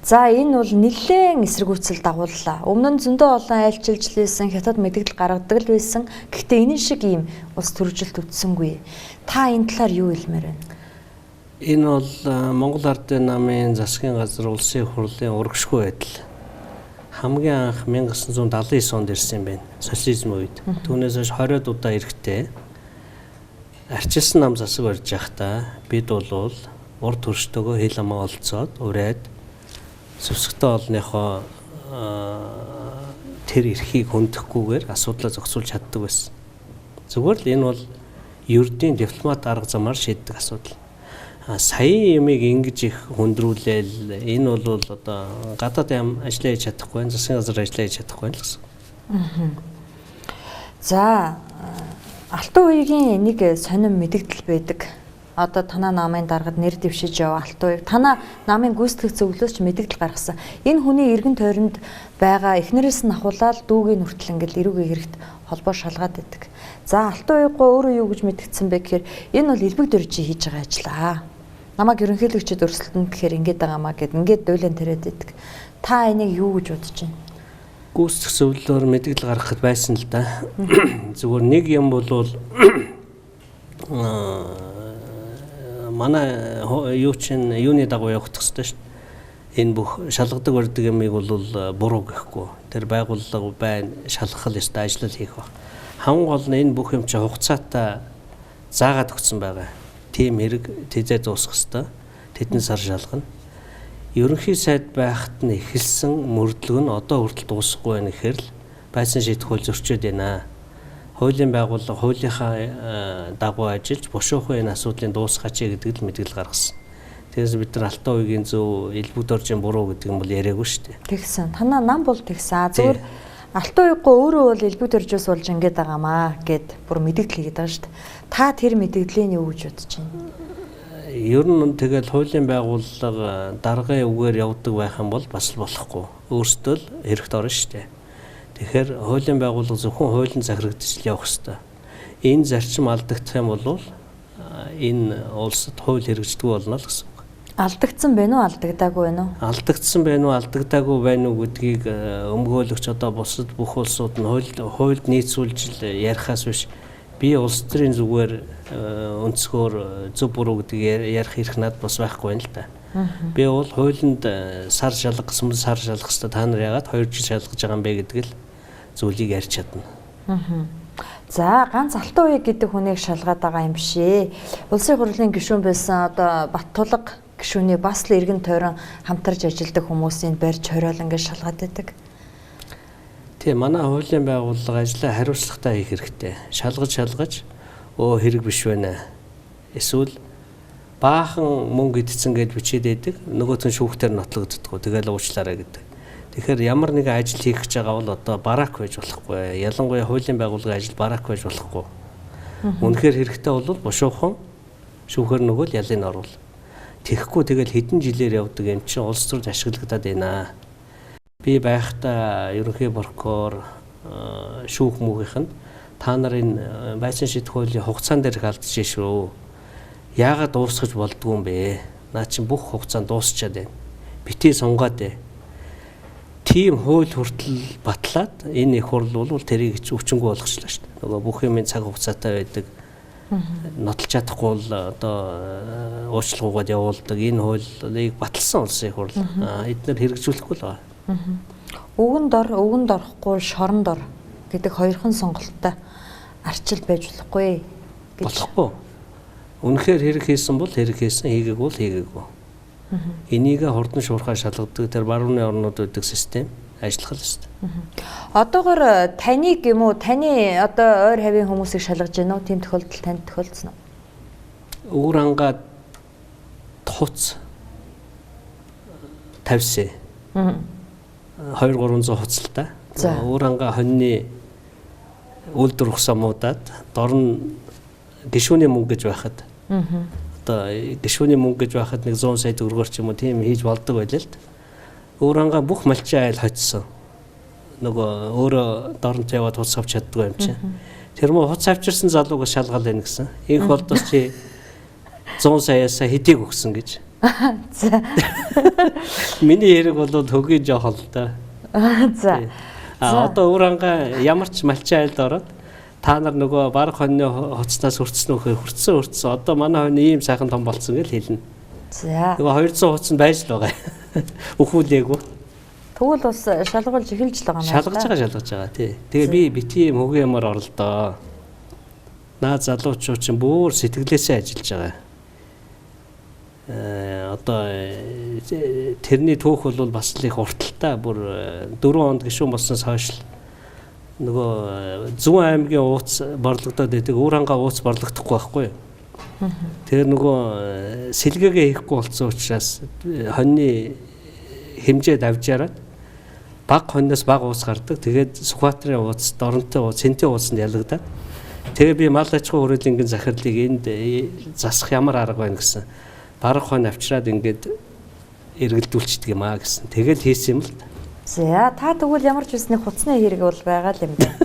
За, энэ бол нэлээд эсэргүүцэл дагууллаа. Өмнө нь зөндөө олон айлчилж лээсэн, хятад мэдээлэл гаргадаг л байсан. Гэхдээ энэ шиг ийм улс төржилт үтсэнгүй. Та энэ талаар юу хэлмээр байна? Энэ бол Монгол Ардын намын засгийн газар улсын хурлын урагшгүй байдал. Хамгийн анх 1979 онд ирсэн юм байна. Социализм үед. Түүнээс хойш 20 удаа ирэхтэй. Арчилсан нам засаг барьж явахдаа бид бол урд төрштөгөө хил амаа олцоод ураад зөвсгтэй олныхоо тэр эрхийг хөндөхгүйгээр асуудлаа зохицуулж чаддаг байсан. Зүгээр л энэ бол ердийн дипломат арга замаар шийддэг асуудал. Саяын юмыг ингэж их хөндрүүлээл энэ бол одоо гадаад ям ажиллаа хийж чадахгүй, засгийн газар ажиллаа хийж чадахгүй л гэсэн. За, Алтан үеийн нэг сонирм мэдэгдэл байдаг. Одоо танаа намын даргад нэр дэвшиж яв Алтан үеиг. Танаа намын гүйцэтгэх зөвлөлөөс ч мэдэгдэл гаргасан. Энэ хүний эргэн тойронд байгаа эхнэрээс нь ахуулаад дүүгийн хүртэл ингээл эрүүгийн хэрэгт холбоо шалгаад байдаг. За, Алтан үеиг өөрөө юу гэж мэдгдсэн бэ гэхээр энэ бол элбэг дөржи хийж байгаа ажиллаа. Намайг ерөнхийлөгчд өрсөлдөнд гэхээр ингэж байгаамаа гэд ингээд дуйлан тариад байдаг. Та энийг юу гэж бодож байна? Гүйцэтгэх зөвлөлөөр мэдээлэл гаргахад байсан л да. Зүгээр нэг юм бол манай юу чинь юуны дагуу явах хэрэгтэй шүү дээ. Энэ бүх шалгадаг барьдаг юмыг бол буруу гэхгүй. Тэр байгууллага байна, шалгах ёстой ажил хийх ба. Хамгийн гол нь энэ бүх юм чинь хугацаатай заагаад өгсөн байгаа. Тим хэрэг тэзээ дуусгах ёстой. Тэдэн сар шалгана. Ерөнхий сайд байхад нь эхэлсэн мөрдлөг нь одоо хүртэл дуусахгүй байна гэхээр л байсан шийдэх хууль зөрчөөд байна. Хуулийн байгууллага хуулийнхаа дагуу ажиллаж бушуухан энэ асуудлыг дуусгаач гэдэг л мэдээлэл гаргасан. Тэгээс бид нар Алтан үеийн зөв элбэг доржийн буруу гэдэг юм бол яриаггүй шүү дээ. Тэгсэн. Танаа нам бол тэгсэн. Зүгээр Алтан үеигөө өөрөө бол элбэг доржоос болж ингэж байгаамаа гэд бүр мэдээлэл хийгээд байгаа шүү дээ. Та тэр мэдээллийг юу гэж бодож байна? Ер нь тэгэл хуулийн байгууллага даргын үгээр явдаг байх юм бол бас л болохгүй. Өөрсдөө л хэрэгт орно шүү дээ. Тэгэхээр хуулийн байгууллага зөвхөн хуулийн захирагдаж явах ёстой. Энэ зарчим алдагдах юм бол энэ улсад хууль хэрэгждэг болно л гэсэн үг. Алдагдсан байна уу, алдагдаагүй байна уу? Алдагдсан байна уу, алдагдаагүй байна уу гэдгийг өмгөөлөгч одоо бусад бүх улсууд нь хуульд нийцүүлж ярихаас биш би улс төрийн зүгээр өнцгөр зөв буруу гэдгийг ярих хэрэг надад бас байхгүй байна л да. Би бол хуулинд сар шалгасан сар шалгах хэрэгтэй та нар яагаад 2 жил шалгаж байгаа юм бэ гэдэг л зүйлийг ярьж чадна. За, ганц Алтан үеиг гэдэг хүнийг шалгаад байгаа юм биш ээ. Улсын хурлын гишүүн байсан одоо Баттулга гишүүний бас л эргэн тойрон хамтарч ажилладаг хүмүүсийн барьж хориол ингээд шалгаад байдаг. Тийм, манай хуулийн байгууллага ажлаа хариуцлагатай хийх хэрэгтэй. Шалгаж хэрэг биш байна. Эсвэл баахан мөнгө идсэн гэж бичээд байдаг. Нөгөөт нь шүүхтэр нотлогддог. Тэгэл уучлаарай гэдэг. Тэгэхээр ямар нэгэн ажил хийх гэж байгаа бол одоо барак байж болохгүй. Ялангуяа хуулийн байгууллагын ажил барак байж болохгүй. Үнэхээр хэрэгтэй бол бушуухан шүүхээр нөгөө л ялыг оруул. Тэхгүй тэгэл хэдэн жилээр явдаг юм чинь улс төрд ашиглагдаад байна. Би байхдаа ерөнхий прокурор шүүх муугийнх нь та нарын байцаан шийдэх хуулийн хугацаан дээр алдчихжээ шүү. Яагаад дуусгаж болдгүй юм бэ? Наа чинь бүх хугацаанд дуусчаад байна. Битгий сунгаад ээ. Тийм хууль хүртэл батлаад энэ их хурл бол тэрийг өвчнгүй болгочлаа шүү дээ. Нөгөө бүх юмын цаг хугацаатай байдаг. Нотлж чадахгүй бол одоо уучлалгүйгээд явуулдаг. Энэ хуулийг баталсан улсын хурл. Эдгээр хэрэгжүүлэхгүй л байгаа. Өвгөн дорохгүй шорон дор гэдэг хоёрхан сонголттой арчил байж болохгүй гэж. Болохгүй. Үнэхээр хэрэг хийсэн бол хэрэг хийсэн, хийгээг бол хийгээгүй. Энийг хурдан шуурхай шалгадаг тэр барууны орнууд байдаг систем ажиллах л ёстой. Одоогоор таныг юм уу таны одоо ойр хавийн хүмүүсийг шалгаж гинөө тийм тохиолдол танд тохиолдсон уу? Өвөр ангаа хуц 50 2-300 хуцалтай. Өвөр ангаа хоньны үлдэр ухсамуудад дорн гишүүний мөнгө гэж байхад. Одоо гишүүний мөнгө гэж байхад нэг 100 сая төгрөгөөр ч юм уу тийм хийж болдог байлаа л д. Өвөр ангаа бүх малчин айл хоцсон. Нөгөө өөрөө дорнт яваад хуц авч чаддгүй юм чинь. Тэр мө хуц авчирсан залуугаас шалгал байна гэсэн. Инх болдос чи 100 саяасаа хэдийг өгсөн гэж. За. Миний хэрэг бол хөгийн жоохол та. За. Одоо өвөр ангаа ямар ч малчин айлд ороод та нар нөгөө баг хоньны хоцноос хүртсэн нөхөө хүртсэн. Одоо манай хоньны ийм сайхан том болсон гэж хэлнэ. За. Нөгөө 200 хуц нь байж л байгаа. Өхүүлээгүй. Тэгвэл бас шалгуулж эхэлж л байгаа юм байна. Шалгаж байгаа тий. Тэгээ би бити юм хөгийн ямар оролдоо. Наа залуучууд чинь бүр сэтгэлээсээ ажиллаж байгаа. Одоо тэрний түүх бол бас л их урталтай бүр 4 онд гишүүн болсноос хойш нөгөө Зүүн аймгийн ууц борлогдоод байдаг өвөр ангаа ууц борлогдохгүй байхгүй юу. Тэр нөгөө сэлгээгээ хийхгүй болсон учраас хоньны хэмжээ давжаараад баг хоньноос баг ууц гардаг. Тэгээд Сүхбаатарын ууц, Доронтой ууц, Цэнтийн ууцанд ялагдаад тэгээ би мал аж ахуйн хүрээлэнгийн захирлыг энд засах ямар арга байна гэсэн. Бараг хонь авчираад ингээд эргэлдүүлчихдэг юм аа гэсэн. Тэгэл хийсэн юм л. За та тэгвэл ямар ч үсний хуцсны хэрэг бол байгаа л юм байна.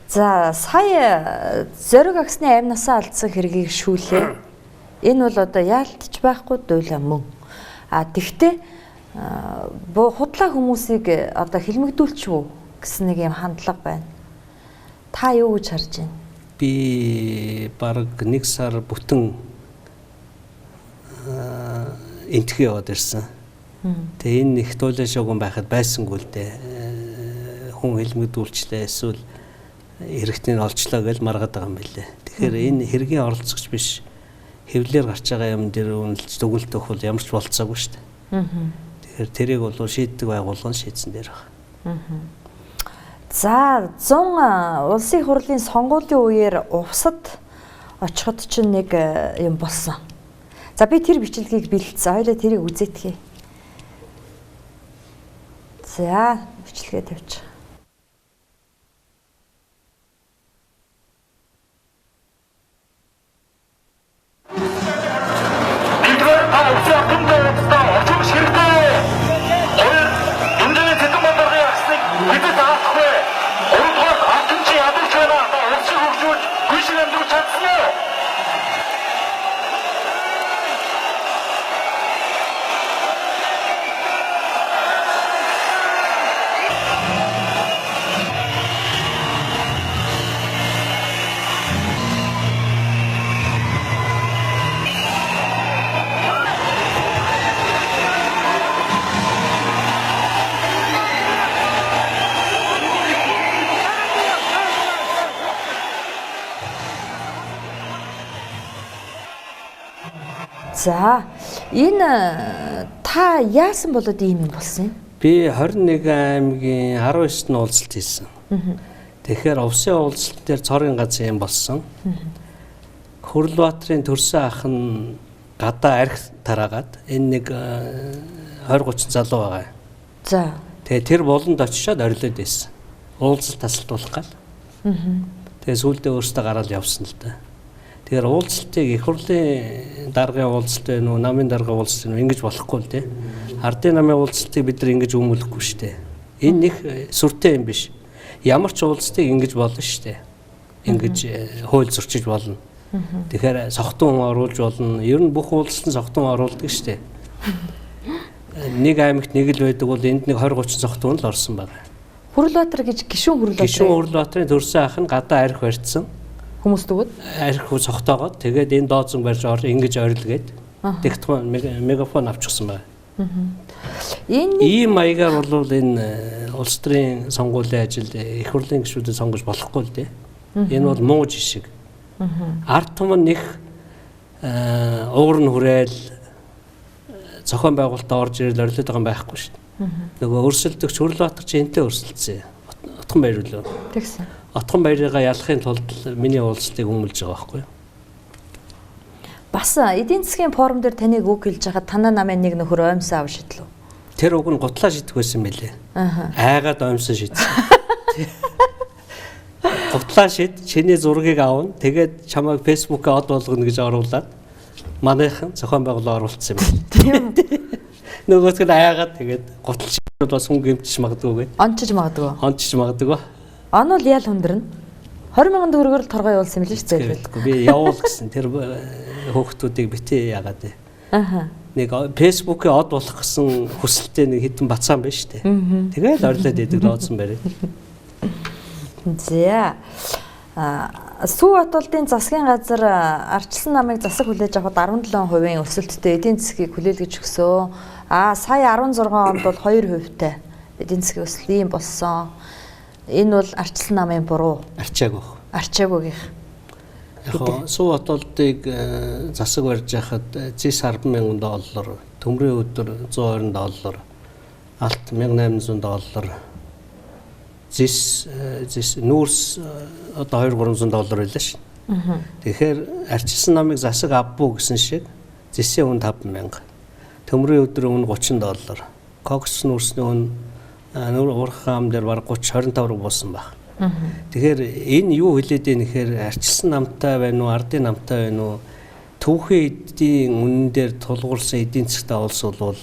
За сая зориг агсны амнасаа алдсан хэргийг шүүлээ. Энэ бол одоо яалтч байхгүй дуйлаа мөн. Тэгтээ худлаа хүмүүсийг одоо хилмигдүүлчих үү гэсэн нэг юм хандлага байна. Та юу гэж харж байна? Би бараг 1 сар бүтэн энтхий яваад ирсэн. Тэгээ энэ их туйлын шогон байхад байсангүй л дээ. Хүн хилмигдүүлчлээ эсвэл хэрэгтнийг олчлоо гэж маргаад байгаа юм билээ. Тэгэхээр энэ хэргийн оролцогч биш хэвлэлээр гарч байгаа юм дээр үнэлж дүгэлтэх бол ямар ч болцоогүй шүү дээ. Тэгэхээр тэрийг бол шийддэг байгууллага нь шийдсэн дээр байна. За 100 улсын хурлын сонгуулийн үеэр увсад очиход чинь нэг юм болсон. За би тэр бичлэгийг бэлдсэн. Хоёлаа тэрийг үзээтгэе. За бичлэгээ тавьчих. За энэ та яасан болоод ийм юм болсон юм? Би 21 аймгийн 19-нд уулзалт хийсэн. Тэгэхээр увсын уулзалт дээр цорын газар юм болсон. Хөрлбаатарын төрсөн ах нь гадаа арх тараагаад энэ нэг 20-30 залуу байгаа. За. Тэгээ тэр болонд очиод орилоод байсан. Уулзалт тасалдуулах гал. Тэгээ сүүлдээ өөртөө гараад явсан л да. Тэгэхээр уулзалтыг их хурлын даргын уулзалт байна уу, намын даргын уулзалт байна уу ингэж болохгүй л дээ. Ардын намын уулзалтыг бид нар ингэж өмүүлэхгүй шүү дээ. Энэ нэг сүртэй юм биш. Ямар ч уулзалтыг ингэж болно шүү дээ. Ингэж хууль зөрчиж болно. Тэгэхээр согтун оруулж болно. Ер нь бүх уулзалтанд согтун оруулдаг шүү дээ. Нэг аймагт нэг л байдаг бол энд нэг 20-30 согтун л орсон байна. Хүрлбаатар гэж гишүүн Хүрлбаатар. Гишүүн Хүрлбаатарын төрсөн ах нь гадаа арх барьцсан. Хүмүүс дөгөөд арх цогтоогоод тэгээд энэ дооцон барьж ингэж орилгээд диктофон мегафон авчихсан байна. Энэ ийм маягаар бол энэ улс төрийн сонгуулийн ажилд их хурлын гишүүдийг сонгож болохгүй л дээ. Энэ бол муу жишг. Ард түмэн нэг уур нь хүрээл зохион байгуулалтад орж ирэл орилоод байгаа юм байхгүй шүү дээ. Нөгөө өрсөлдөгч Хүрлбаатар чи энтэй өрсөлдсөн. Отхон баяр үлээ. Тэгсэн. Отхон баярыгаа ялахын тулд миний уулзалтыг хүмүүлж байгаа байхгүй юу? Бас эдийн засгийн форум дээр таныг үг хэлж хахад танаа намын нэг нөхөр оймсан ав шидлээ. Тэр үг нь гутлаа шидэх байсан мэлээ. Айгаад оймсан шидсэн. Гутлаа шид чиний зургийг авна. Тэгээд чамайг фэйсбүүкээ од болгоно гэж оруулаад манайхан зохион байгуулалт оруулсан юм. Тийм. Нөгөөт нь айгаад тэгээд гутал шидүүд бас хүн гэмтэж магадгүй. Ончиж магадгүй. Ончиж магадгүй. Он бол ял хүндэрнэ. 20,000 төгрөгөөр л торгой явуулсан юм л шүү дээ. Би явуул гэсэн тэр хөөхтүүдийг битээ яагаад вэ? Нэг фэйсбүүкээ од болох гэсэн хүсэлтэй нэг хитэн бацаан байна шүү дээ. Тэгээд орилоод идэг лооцсон барай. За. Сүү Батулдын засгийн газар арчилсан намыг засаг хүлээж авахд 17% өсөлттэй эдийн засгийг хүлээлгэж өгсөн. Сая 16 онд бол 2%-тай эдийн засгийн өсөлт ийм болсон. Энэ бол арчилсан намын буруу. Арчаагүйгийнх. Яг Сүү Батулдыг засаг барьж байхад зис $10,000, төмрийн өдөр $120, алт $1,800, зис нүүрс одоо $200-300 байлаа шин. Тэгэхээр арчилсан намыг засаг авбуу гэсэн шиг зисийн үн $5,000, төмрийн өдрийн үн $30, кокс нүүрсний үн уурхай ам дээр баг 30-25 буусан баг. Тэгэхээр энэ юу хэлээд байна гэхээр арчилсан намтай байна уу, ардын намтай байна уу, түүхийн эдийн үнэн дээр тулгуурсан эдийн засгт улс бол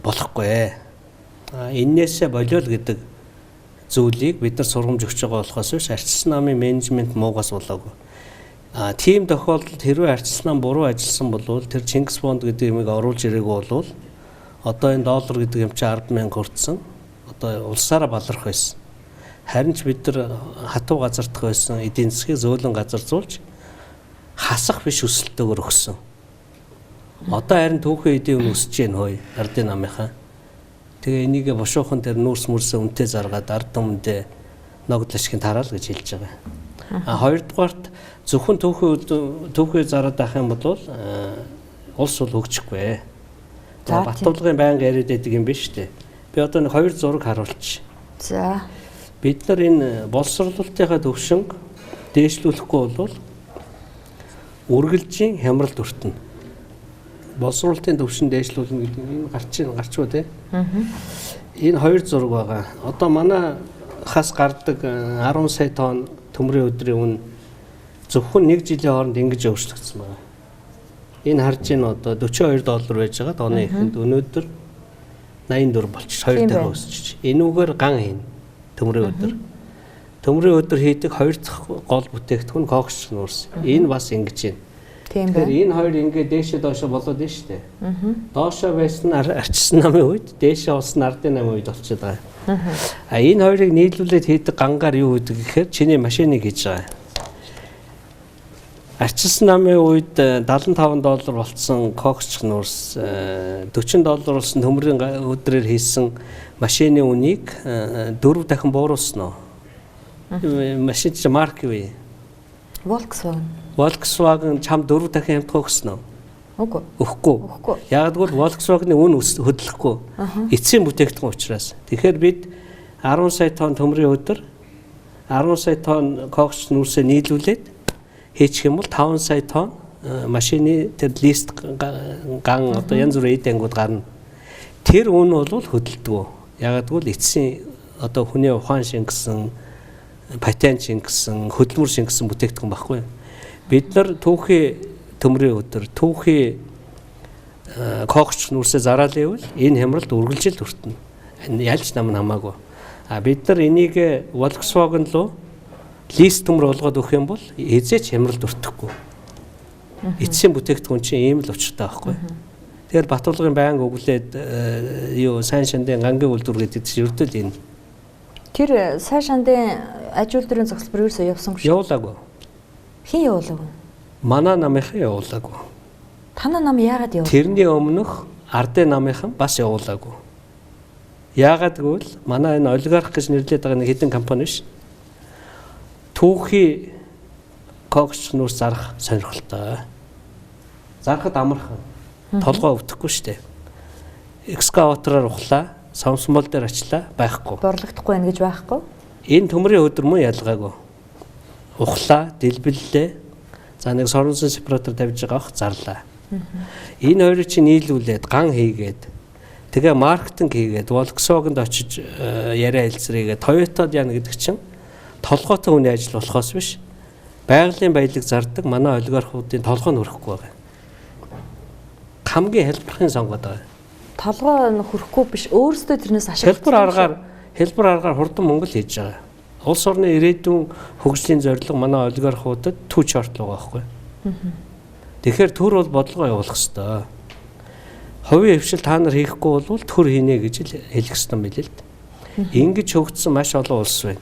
болохгүй. Эннээсээ болиол гэдэг зүйлийг бид нар сургамж өгч байгаа болохоос биш арчилсан намын менежмент муугаас болоогүй. Тийм тохиолдолд хэрвээ арчилсан нам буруу ажилласан бол тэр Чингис бонд гэдэг юмыг оруулж ирээгүй бол одоо энэ доллар гэдэг юм чи 10,000 хүрсэн. Одоо улсаараа баларх байсан. Харин ч бид нар хатуу газардах байсан эдийн засгийг зөөлөн газарзуулж хасах биш өсөлтөөр өгсөн. Одоо харин түүхэн эдийн үн өсөж гэн хөөе ардын намынхаа. Тэгээ энийг бошуухан тэр нүүрс мөрсөө үнтэй заргаад ард түмэндээ ногд ашигын тараал гэж хэлж байгаа. Хоёрдугаарт зөвхөн түүхээ зараад авах юм бол улс бол хөгжихгүй. Батулгын байнга яриад байдаг юм биш үү? Би одоо нэг 2 зураг харуулчих. За. Бид нар энэ боловсролтынхаа төвшинг дээшлүүлэхгүй бол үргэлжийн хямралд өртөнө. Боловсролтын төвшин дээшлүүлнэ гэдэг энэ гарчгүй тий. Энэ 2 зураг байгаа. Одоо манай хас гардаг 10 сая тонн төмрийн өдрийн үн зөвхөн 1 жилийн хооронд ингэж өөрчлөгдсөн байна. Энэ харж ийн одоо $42 байж байгаа тооны ихэнд өнөөдөр 84 болчих 2 дахин өсчих. Энүүгээр ган хийн төмрийн өдөр. Төмрийн өдөр хийдэг 2 дахь гол бүтээгдэхүүн кокс нүүрс. Энэ бас ингэж байна. Тэгэхээр энэ хоёр ингээд дээшээ доошоо болоод байна шүү дээ. Доошоо байсан арчилсан намын үед, дээшээ болсон ардын намын үед болчиход байгаа. Энэ хоёрыг нийлүүлээд хийдэг гангаар юу гэдэг гэхээр чиний машиныг хийж байгаа. Арчилсан намын үед $75 болцсон коксч нүүрс $40 болсон төмрийн өдрөөр хийсэн машины үнийг 4 дахин бууруулсан уу? Машин чи марк юу вэ? Volkswagen чам 4 дахин хямдхан өгсөн үү? Өгөхгүй. Яг л Volkswagen-ы үн хөдлөхгүй. Эцсийн бүтээгдэхүүн учраас. Тэгэхээр бид 10 сая тонн төмрийн өдөр 10 сая тонн коксч нүүрсээ нийлүүлээд хийчих юм бол 5 сая тонн машины тэр лист ган одоо янз бүрийн эд ангууд гарна. Тэр үн бол хөдөлдөг. Ягаад гэвэл эцсийн одоо хүний ухаан шингэсэн, патент шингэсэн, хөдөлмөр шингэсэн бүтээгдэхүүн баггүй. Бид нар түүхий төмрийн өдөр, түүхий коогч нүрсээ зараал ивэл энэ хямралд үргэлжил хүртэнэ. Ялч нам хамаагүй. Бид нар энийг Volkswagen руу лист төмөр болгоод өгөх юм бол эзээч хямралд өртөхгүй. Эцсийн бүтээгдэхүүн чинь ийм л учиртай байхгүй. Тэгэхээр Батулгын байнга өглөөд юу сайн шандын гангийн үйлдвэр гэдэг чинь ердөө л энэ. Тэр сайн шандын аж үйлдвэрийн зохицол бүрээс явсан гэж. Явуулаагүй. Хэн явуулаагүй? Манай намынхан явуулаагүй. Танаа нам яагаад явуулав? Тэрний өмнөх ардын намынхан бас явуулаагүй. Яагаад гэвэл манай энэ олигарх гэж нэрлэдэг байгаа нэг хэдэн компани биш. Түүхий коогч нүрс зарах сонирхолтой. Зарахад амархан. Толгой өвдөхгүй шүү дээ. Экскаватороор ухлаа, сомсмол дээр ачлаа байхгүй. Борлогдохгүй байх гэж байхгүй. Энэ төмрийн өдөр мөн ялгаагүй. Ухлаа, дэлбэллээ. За нэг соронсон сепаратор тавьж байгаа ах зарлаа. Энэ хоёрыг чинь нийлүүлээд ган хийгээд тэгээ маркетинг хийгээд Volkswagen-д очиж яриа хэлцрээгээд Toyota-д яана гэдэг чинь толгойтой хүний ажил болохоос биш. Байгалийн баялаг зардаг манай олигархуудын толгой нь хөрөхгүй байгаа. Хамгийн хэлбэрийн сонгоод байгаа. Толгой нь хөрөхгүй биш, өөрөөсөө тэрнээс ашиглах. Хэлбэр аргаар хурдан Монгол хийж байгаа. Улс орны ирээдүйн хөгжлийн зорилго манай олигархуудад түүч ортлоо байгаа байхгүй. Тэгэхээр төр бол бодлого явуулах хэрэгтэй. Хувийн хвшил та нар хийхгүй бол төр хийнэ гэж хэлэх хэрэгтэй юм билээ л дээ. Ингэж хөгжсөн маш олон улс байна.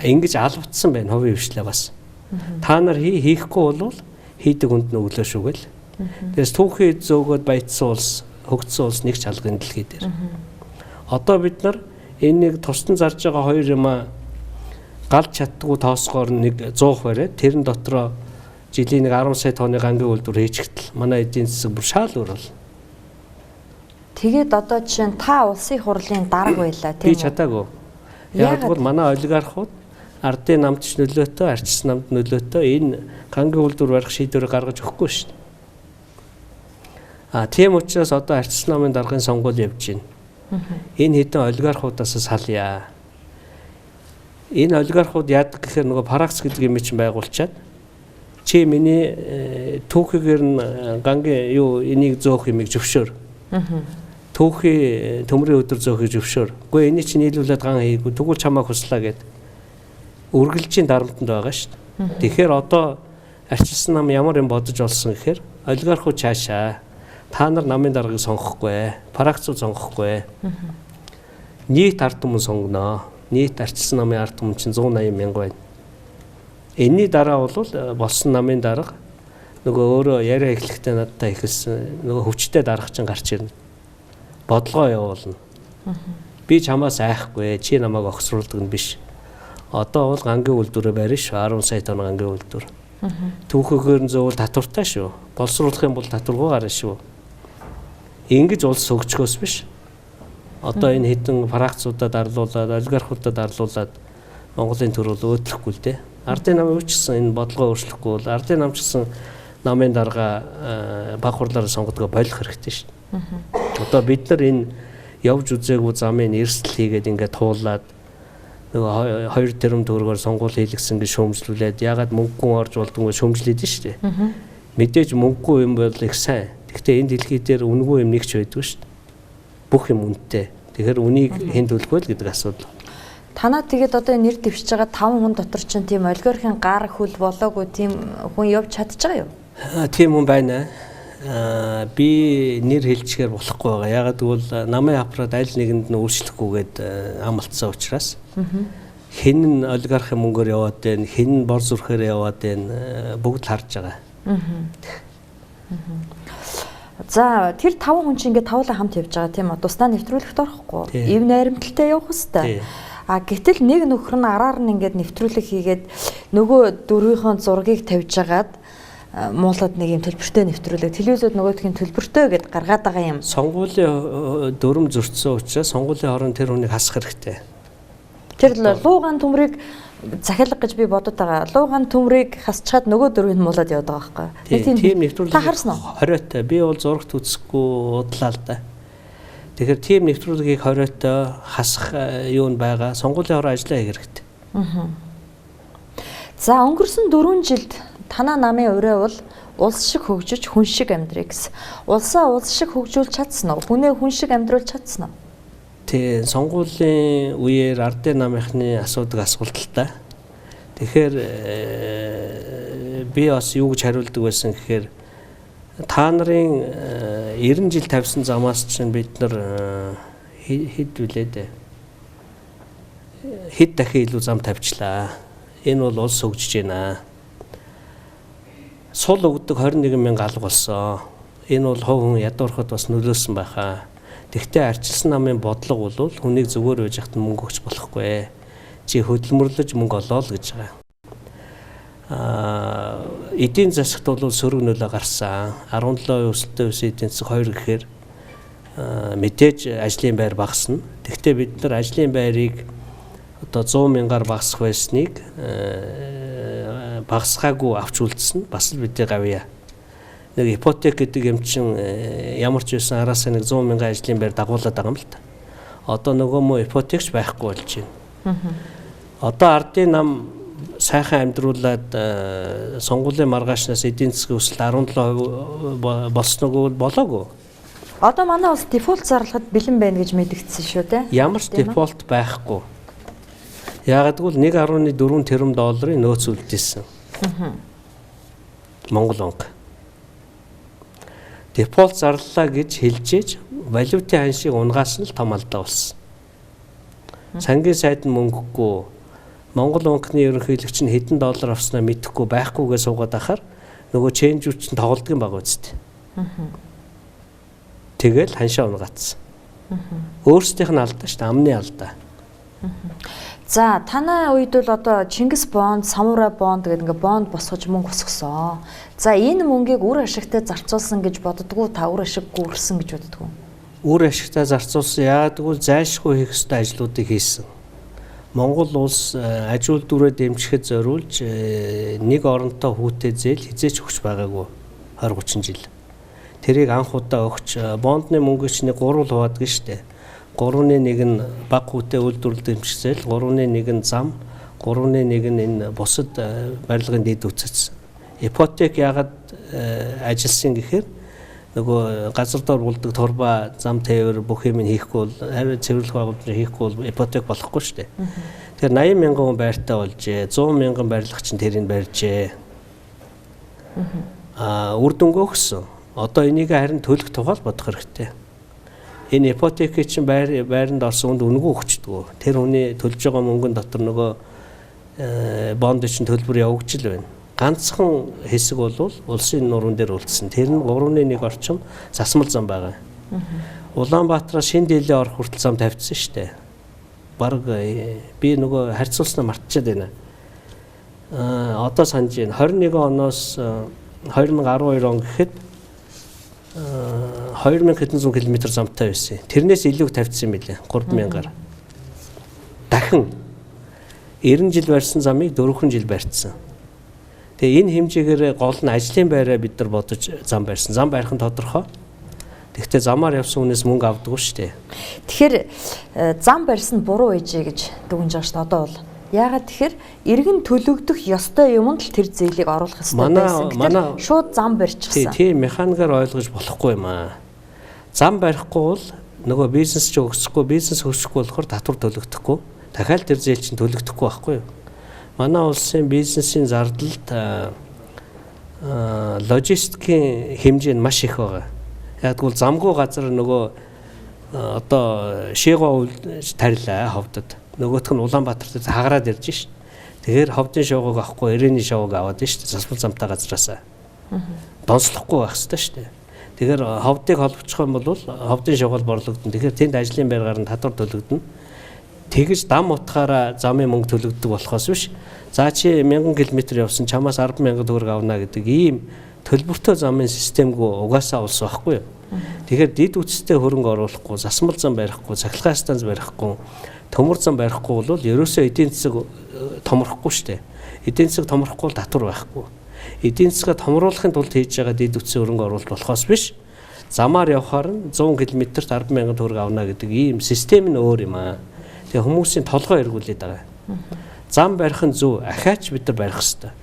Ингэж албадсан байна хувийн хвшлээ бас. Та нар хийхгүй бол хийдэг үнд нь өглөө шүгэл. Тэгээс түүхий зөөгөөд баяжсан улс, хөгжсөн улс нэг ч алгын дэлхий дээр. Одоо бид нар энэ нэг тусдан зарж байгаа хоёр юм галж чаддгүй тоосгоор нэг 100 бариад тэрэн дотроо жилийн нэг 10 сая тонны гангийн үйлдвэр хийчихтэл манай эдийн засаг бүр шаал өрөөл. Тэгээд одоо жишээ нь та улсын хурлын дарга байлаа тийм үү? Би чадаагүй. Яг бол манай олигархууд ардын намч нөлөөтэй, арчсан намд нөлөөтэй энэ гангийн үйлдвэр барих шийдвэрийг гаргаж өгөхгүй шүү дээ. Тийм учраас одоо арчсан намын даргын сонгуул явж байна. Энэ хэдэн олигархуудаас салъя. Энэ олигархууд яадаг гэхээр нөгөө паракс гэдэг юм чинь байгуулчаад чи миний түүхийгээр нь гангийн юу энийг зөөх юмыг зөвшөөр. Түүхий төмрийн өдөр зөөхийг зөвшөөр. Гэхдээ энийг чинь нийлүүлээд ган хийгүү тэгвэл чамааг хуслаа гэд үргэлжийн дарамтанд байгаа шүү дээ. Тэгэхээр одоо арчилсан нам ямар юм бодож олсон гэхээр олигархууд цаашаа та нар намын даргаыг сонгохгүй, паракцуу сонгохгүй. Нийт ард түмэн сонгоно. Нийт арчилсан намын ард түмэн чинь 180 мянга байна. Энийний дараа бол болсон намын дарга нөгөө өөрөө яриа эхлэхдээ надтай ихэлсэн нөгөө хөвчтэй дарга чинь гарч ирнэ. Бодлогоо явуулна. Би чамаас айхгүй, чи намайг огсруулдаг нь биш. Одоо бол гангийн үйлдвэрээ барина шүү. 10 сая тонн гангийн үйлдвэр. Түүхийгээр нь зөвл татвартай шүү. Боловсруулах юм бол татваргүй гарна шүү. Ингэж улс хөгжөхөөс биш. Одоо энэ хэдэн фракцуудад арлуулад, олигархуудад арлуулад Монголын төрөл өөдрөхгүй л дээ. Ардын нам үүсчихсэн энэ бодлогоо өөрчлөхгүй бол ардын нам ч гэсэн намын дарга баг хурлаараа сонгодгоо болох хэрэгтэй шүү дээ. Одоо бид нар энэ явж үзээгүй замын эрсдэл хийгээд ингээд туулаад нөгөө 2 тэрбум төгрөгөөр сонгуул хийлгсэн гэж шүүмжлүүлээд ягаад мөнгөгүй орж болдгоо шүүмжлээд шүү дээ. Мэдээж мөнгөгүй юм бол их сайн. Гэхдээ энэ дэлхий дээр үнэгүй юм нэгч байдгүй шүү дээ. Бүх юм үнэтэй. Тэгэхээр үнийг хэн төлөх вэ гэдэг асуудал. Танаа тэгээд одоо нэр дэвшиж байгаа 5 хүн дотор чинь тийм олигархийн гар хөл болоогүй тийм хүн явж чадж байгаа юу? Тийм хүн байна. Би нэр хэлчихээр болохгүй байгаа. Ягаад гэвэл намын аппарат аль нэгэнд нь өөрчлөхгүйгээд амлалтсан учраас хэн нь олигархийн мөнгөөр яваад байна, хэн нь бор зүрхээр яваад байна бүгд харж байгаа. За тэр 5 хүн чинь ингээд тавлаа хамт явж байгаа тийм үү? Тусдаа нэвтрүүлэхт орохгүй. Ив найрамдалтай явах хэвээр. Гэтэл нэг нөхөр нь араар нь ингээд нэвтрүүлэг хийгээд нөгөө дөрвийнхөө зургийг тавьж агаад муулаад нэг юм төлбөртэй нэвтрүүлэг телевизэд нөгөөдхийн төлбөртэй гэд гаргаад байгаа юм. Сонгуулийн дүрм зөрчсөн учраас сонгуулийн хорон тэр хүнийг хасах хэрэгтэй. Тэр луугаан төмрийг захиалга гэж би бодод байгаа. Луугаан төмрийг хасчаад нөгөө дөрвийг муулаад яваад байгаа байхгүй. Тийм нэвтрүүлэг та харсан уу? Хориотой. Би бол зурагт үзэхгүй удлаа л да. Тэгэхээр тийм нэвтрүүлгийг хориотой хасах юу нь байгаа. Сонгуулийн хороо ажиллаа хийх хэрэгтэй. За өнгөрсөн 4 жилд танаа намын ураа бол улс шиг хөгжиж хүн шиг амьдрий гэсэн. Улсаа улс шиг хөгжүүлж чадсан уу? Хүнээ хүн шиг амьдруулж чадсан уу? Тийм сонгуулийн үеэр ардын намынхны асуудаг асуулталтай. Тэгэхээр би бас юу гэж хариулдаг байсан гэхээр та нарын 90 жил тавьсан замаас чинь бид нар хэд вүлээд хэд дахин илүү зам тавьчлаа. Энэ бол улс хөгжиж байна. Сул өгдөг 21 мянга алга болсон. Энэ бол хов хүн ядуурхад бас нөлөөсөн байхаа. Тэгтээ арчилсан намын бодлого бол хүнийг зүгээр байж хат мөнгө өгч болохгүй. Чи хөдөлмөрлөж мөнгө олоо л гэж байгаа. Эдийн засагт бол сөрөг нөлөө гарсан. 17% өсөлттэй өсөн эдийн засаг 2 гэхээр мэдээж ажлын байр багасна. Тэгтээ бид нар ажлын байрыг одоо 100 мянгаар багасгах байсныг багасгаагүй авч үлдсэн. Бас л бидний гавья. Нэг ипотек гэдэг юм чин ямар ч байсан араасаа нэг 100 мянган ажлын байр дагуулад байгаа юм л та. Одоо нөгөө мө ипотекч байхгүй болж байна. Одоо ардын нам сайхан амьдруулад сонгуулийн маргаашнаас эдийн засгийн өсөлт 17% болсноо болоогүй. Одоо манай улс дефолт зарлахад бэлэн байна гэж мэдэгдсэн шүү дээ. Ямар ч дефолт байхгүй. Яагаад гэвэл 1.4 тэрбум долларын нөөц үлдээсэн. Монгол банк. Дефолт зарлалаа гэж хэлжээж валютын ханшийг унгаас нь л том алдаа болсон. Сангийн сайд нь мөнгөгүй Монгол банкны ерөнхийлөгч нь хэдэн доллар авснаа мэдэхгүй байхгүйгээ суугаад ахаар нөгөө ченжүүч нь тоглодог юм байгаа үсттэй. Тэгэл ханшаа унгаацсан. Өөрсдийнх нь алдаа шүү дээ, амны алдаа. За танай үед бол одоо Чингис бонд, Самурай бонд гэдэг ингээ бонд босгож мөнгө босгосон. За энэ мөнгийг үр ашигтай зарцуулсан гэж боддгоо та үр ашиггүй өрсөн гэж боддгоо. Үр ашигтай зарцуулсан яагаад гэвэл зайлшгүй хийх ёстой ажлуудыг хийсэн. Монгол улс аж үйлдвэрээ дэмжихэд зориулж нэг оронтой хүүтэй зээл хизээч өгч байгаагүй 20-30 жил. Тэрийг анх удаа өгч бондны мөнгөийг чинь 3 хуваадаг штэ. 3-ны 1 нь баг хүүтэй үйлдвэрлэл дэмжих зээл, 3-ны 1 нь зам, 3-ны 1 нь энэ бусад барилгын дэд үтцэц. Ипотек яагаад ажилласан гэхээр нөгөө газар дор булдаг турба, зам тээвэр бүх юм хийхгүй бол харин цэвэрлэх байгууллагын хийхгүй бол ипотек болохгүй шүү дээ. Тэгэхээр 80 мянган хүн байртай болжээ. 100 мянган барилга чинь тэрийг барьжээ. Үр дүнгээ өгсөн. Одоо энийг харин төлөх тухай бодох хэрэгтэй. Энэ ипотекийн чинь байранд орсон хүнд үнэгүй өгчдөг. Тэр хүний төлж байгаа мөнгөн дотор нөгөө бонд чинь төлбөр явагдаж байна. Ганцхан хэсэг бол улсын нуруунд дээр үлдсэн. Тэр нь 3-1 орчим засмал зам байгаа. Улаанбаатараас шинэ дийлээ орох хүртэл зам тавьчихсан шүү дээ. Бараг би нөгөө харьцуулснаа мартчихад байна. Одоо санаж байна. 21 оноос 2012 он гэхэд 2100 км замтай байсан. Тэрнээс илүү тавьчихсан юм билээ. 3000-аар. Дахин 90 жил барьсан замыг 4 жил барьцсан. Тэгээ энэ хэмжээгээр гол нь ажлын байраа бид нар бодож зам барьсан. Зам барих нь тодорхой. Тэгэхдээ замаар явсан хүнээс мөнгө авдаг шүү дээ. Тэгэхээр зам барьсан буруу ээжээ гэж дүгнж байгаа шүү дээ. Одоо бол яагаад тэгэхээр иргэн төлөгдөх ёстой юмд л тэр зээлийг оруулах ёстой байсан. Тэгэхээр шууд зам барьчихсан. Тийм механикаар ойлгож болохгүй юм аа. Зам барихгүй бол нөгөө бизнес ч өгсөхгүй, бизнес хөрсөхгүй болохоор татвар төлөгдөхгүй. Дахиад тэр зээл чинь төлөгдөхгүй байхгүй юу? Манай улсын бизнесийн зардалд логистикийн хэмжээ нь маш их байгаа. Яг бол замгүй газар нөгөө одоо шийгоо тарилаа ховдод. Нөгөөх нь Улаанбаатарт хагараад ирж шít. Тэгэхээр ховдын шоогоог авахгүй, ирээний шоогоог аваад шít. Засвал замтай газараасаа. Донслохгүй байх хэрэгтэй шít. Тэгэхээр ховдыг холбочих юм бол ховдын шоогол борлогдно. Тэгэхээр тэнд ажлын байргаар нь татвар төлөгдөнө. Тэгж дам утгаараа замын мөнгө төлөгддөг болохоос биш. За чи 1000 км явсан чамаас 100000 төгрөг авна гэдэг ийм төлбөртэй замын системгүй угаасаа улс байхгүй юу. Тэгэхээр дид үсттэй хөрөнгө оруулахгүй, засмал зам барихгүй, цахилгаан станц барихгүй, төмөр зам барихгүй бол ерөөсөө эдийн засаг томрохгүй шүү дээ. Эдийн засаг томрохгүй бол татвар байхгүй. Эдийн засгаа томруулахын тулд хийж байгаа дэд үтсийн хөрөнгө оруулалт болохоос биш. Замаар явхаар нь 100 км-т 10,000 төгрөг авна гэдэг ийм систем нь өөр юм аа. Тэгээ хүмүүсийн толгой эргүүлээд байгаа. Зам барих нь зөв, ахаач бид нар барих хэрэгтэй.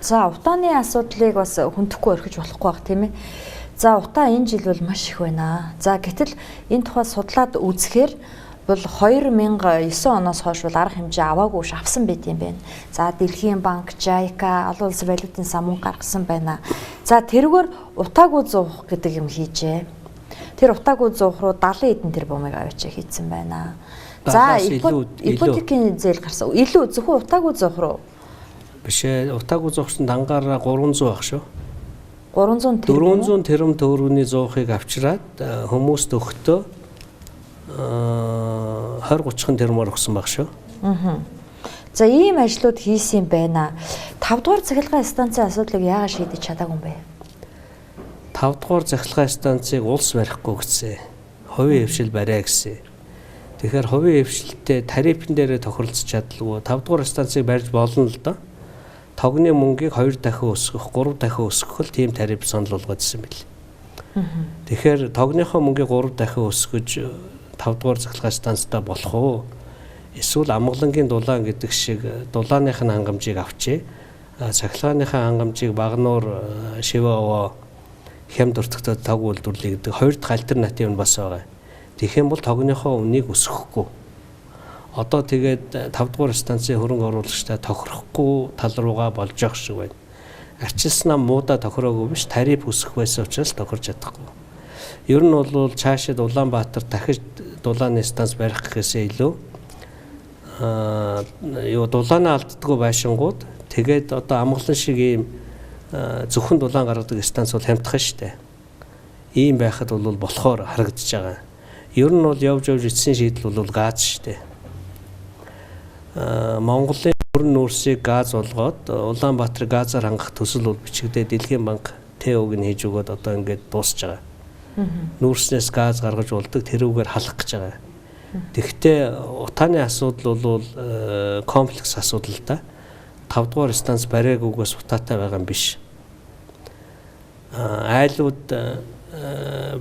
За утааны асуудлыг бас хүндэхгүй орхиж болохгүй байх тийм ээ. За утаа энэ жил бол маш их байна. За гэтэл энэ тухай судлаад үзэхээр бол 2009 оноос хойш бол арга хэмжээ аваагүй авсан байт юм байна. За Дэлхийн банк, JICA, олон улсын валютын сан мөнгө гаргасан байна. За тэргээр утаагүй зуух гэдэг юм хийжээ. Тэр утаагүй зуух руу 70 эдэн тэрбумыг авчиж хийцэн байна. За ипотекийн зээл гарсан. Илүү зөвхөн утаагүй зуух руу биш ээ. Утаагүй зуухсан дангаараа 300 байх шүү. 300 тэрбум 400 тэрбум төгрөгийн зуухыг авчираад хүмүүст өгөхдөө 20-30 тэрбумаар өгсөн баг шүү. За ийм ажлууд хийсэн байна. 5 дугаар цахилгаан станцын асуудлыг яагаад шийдэж чадаагүй юм бэ? 5 дугаар цахилгаан станцыг улс барихгүй гэсэн. Хувийн хвшил бариа гэсэн. Тэгэхээр хувийн хвшилтэй тарифын дээр тохиролцож чадлагүй. 5 дугаар станцыг барьж болно л доо. Тогны мөнгийг 2 дахин өсгөх, 3 дахин өсгөх л тийм тариф санал болгоодсэн байл. Тэгэхээр тогныхоо мөнгийг 3 дахин өсгөж 5 дугаар цахилгаан станцтай болох уу? Эсвэл амгалангийн дулаан гэдэг шиг дулааных нь хангамжийг авчээ. Цахилгааныхаа хангамжийг Багнуур, Шивэово, Хямд өртөгтөд тог үйлдвэрлэе гэдэг хоёр дахь альтернатив нь бас байгаа. Тэгэх юм бол тогныхоо үнийг өсгөхгүй. Одоо тэгээд 5 дугаар станцын хөрөнгө оруулагчтай тохирохгүй тал руугаа болж явах шиг байна. Арчилсан нам муудаа тохироогүй биш, тариф өсөх байсан учраас тохирч чадахгүй. Ер нь бол цаашид Улаанбаатар дахиж дулааны станц барих гэхээсээ илүү дулаанаа алддаггүй байшингууд тэгээд одоо амгалан шиг ийм зөвхөн дулаан гаргадаг станц бол хамтхан штэ. Ийм байхад бол болохоор харагдаж байгаа. Ер нь бол явж эцсийн шийдэл бол газ штэ. Монголын өрн нүүрсийг газ болгоод Улаанбаатар газаар хангах төсөл бол бичигдээ Дэлхийн банк ТО-г нь хийж өгөөд одоо ингээд дуусж байгаа. Нүүрснээс газ гаргаж болдог тэрүүгээр халах гэж байгаа. Тэгэхдээ утааны асуудал бол комплекс асуудал та. 5 дугаар станц бариагүйгээс утаатай байгаа юм биш. Айлууд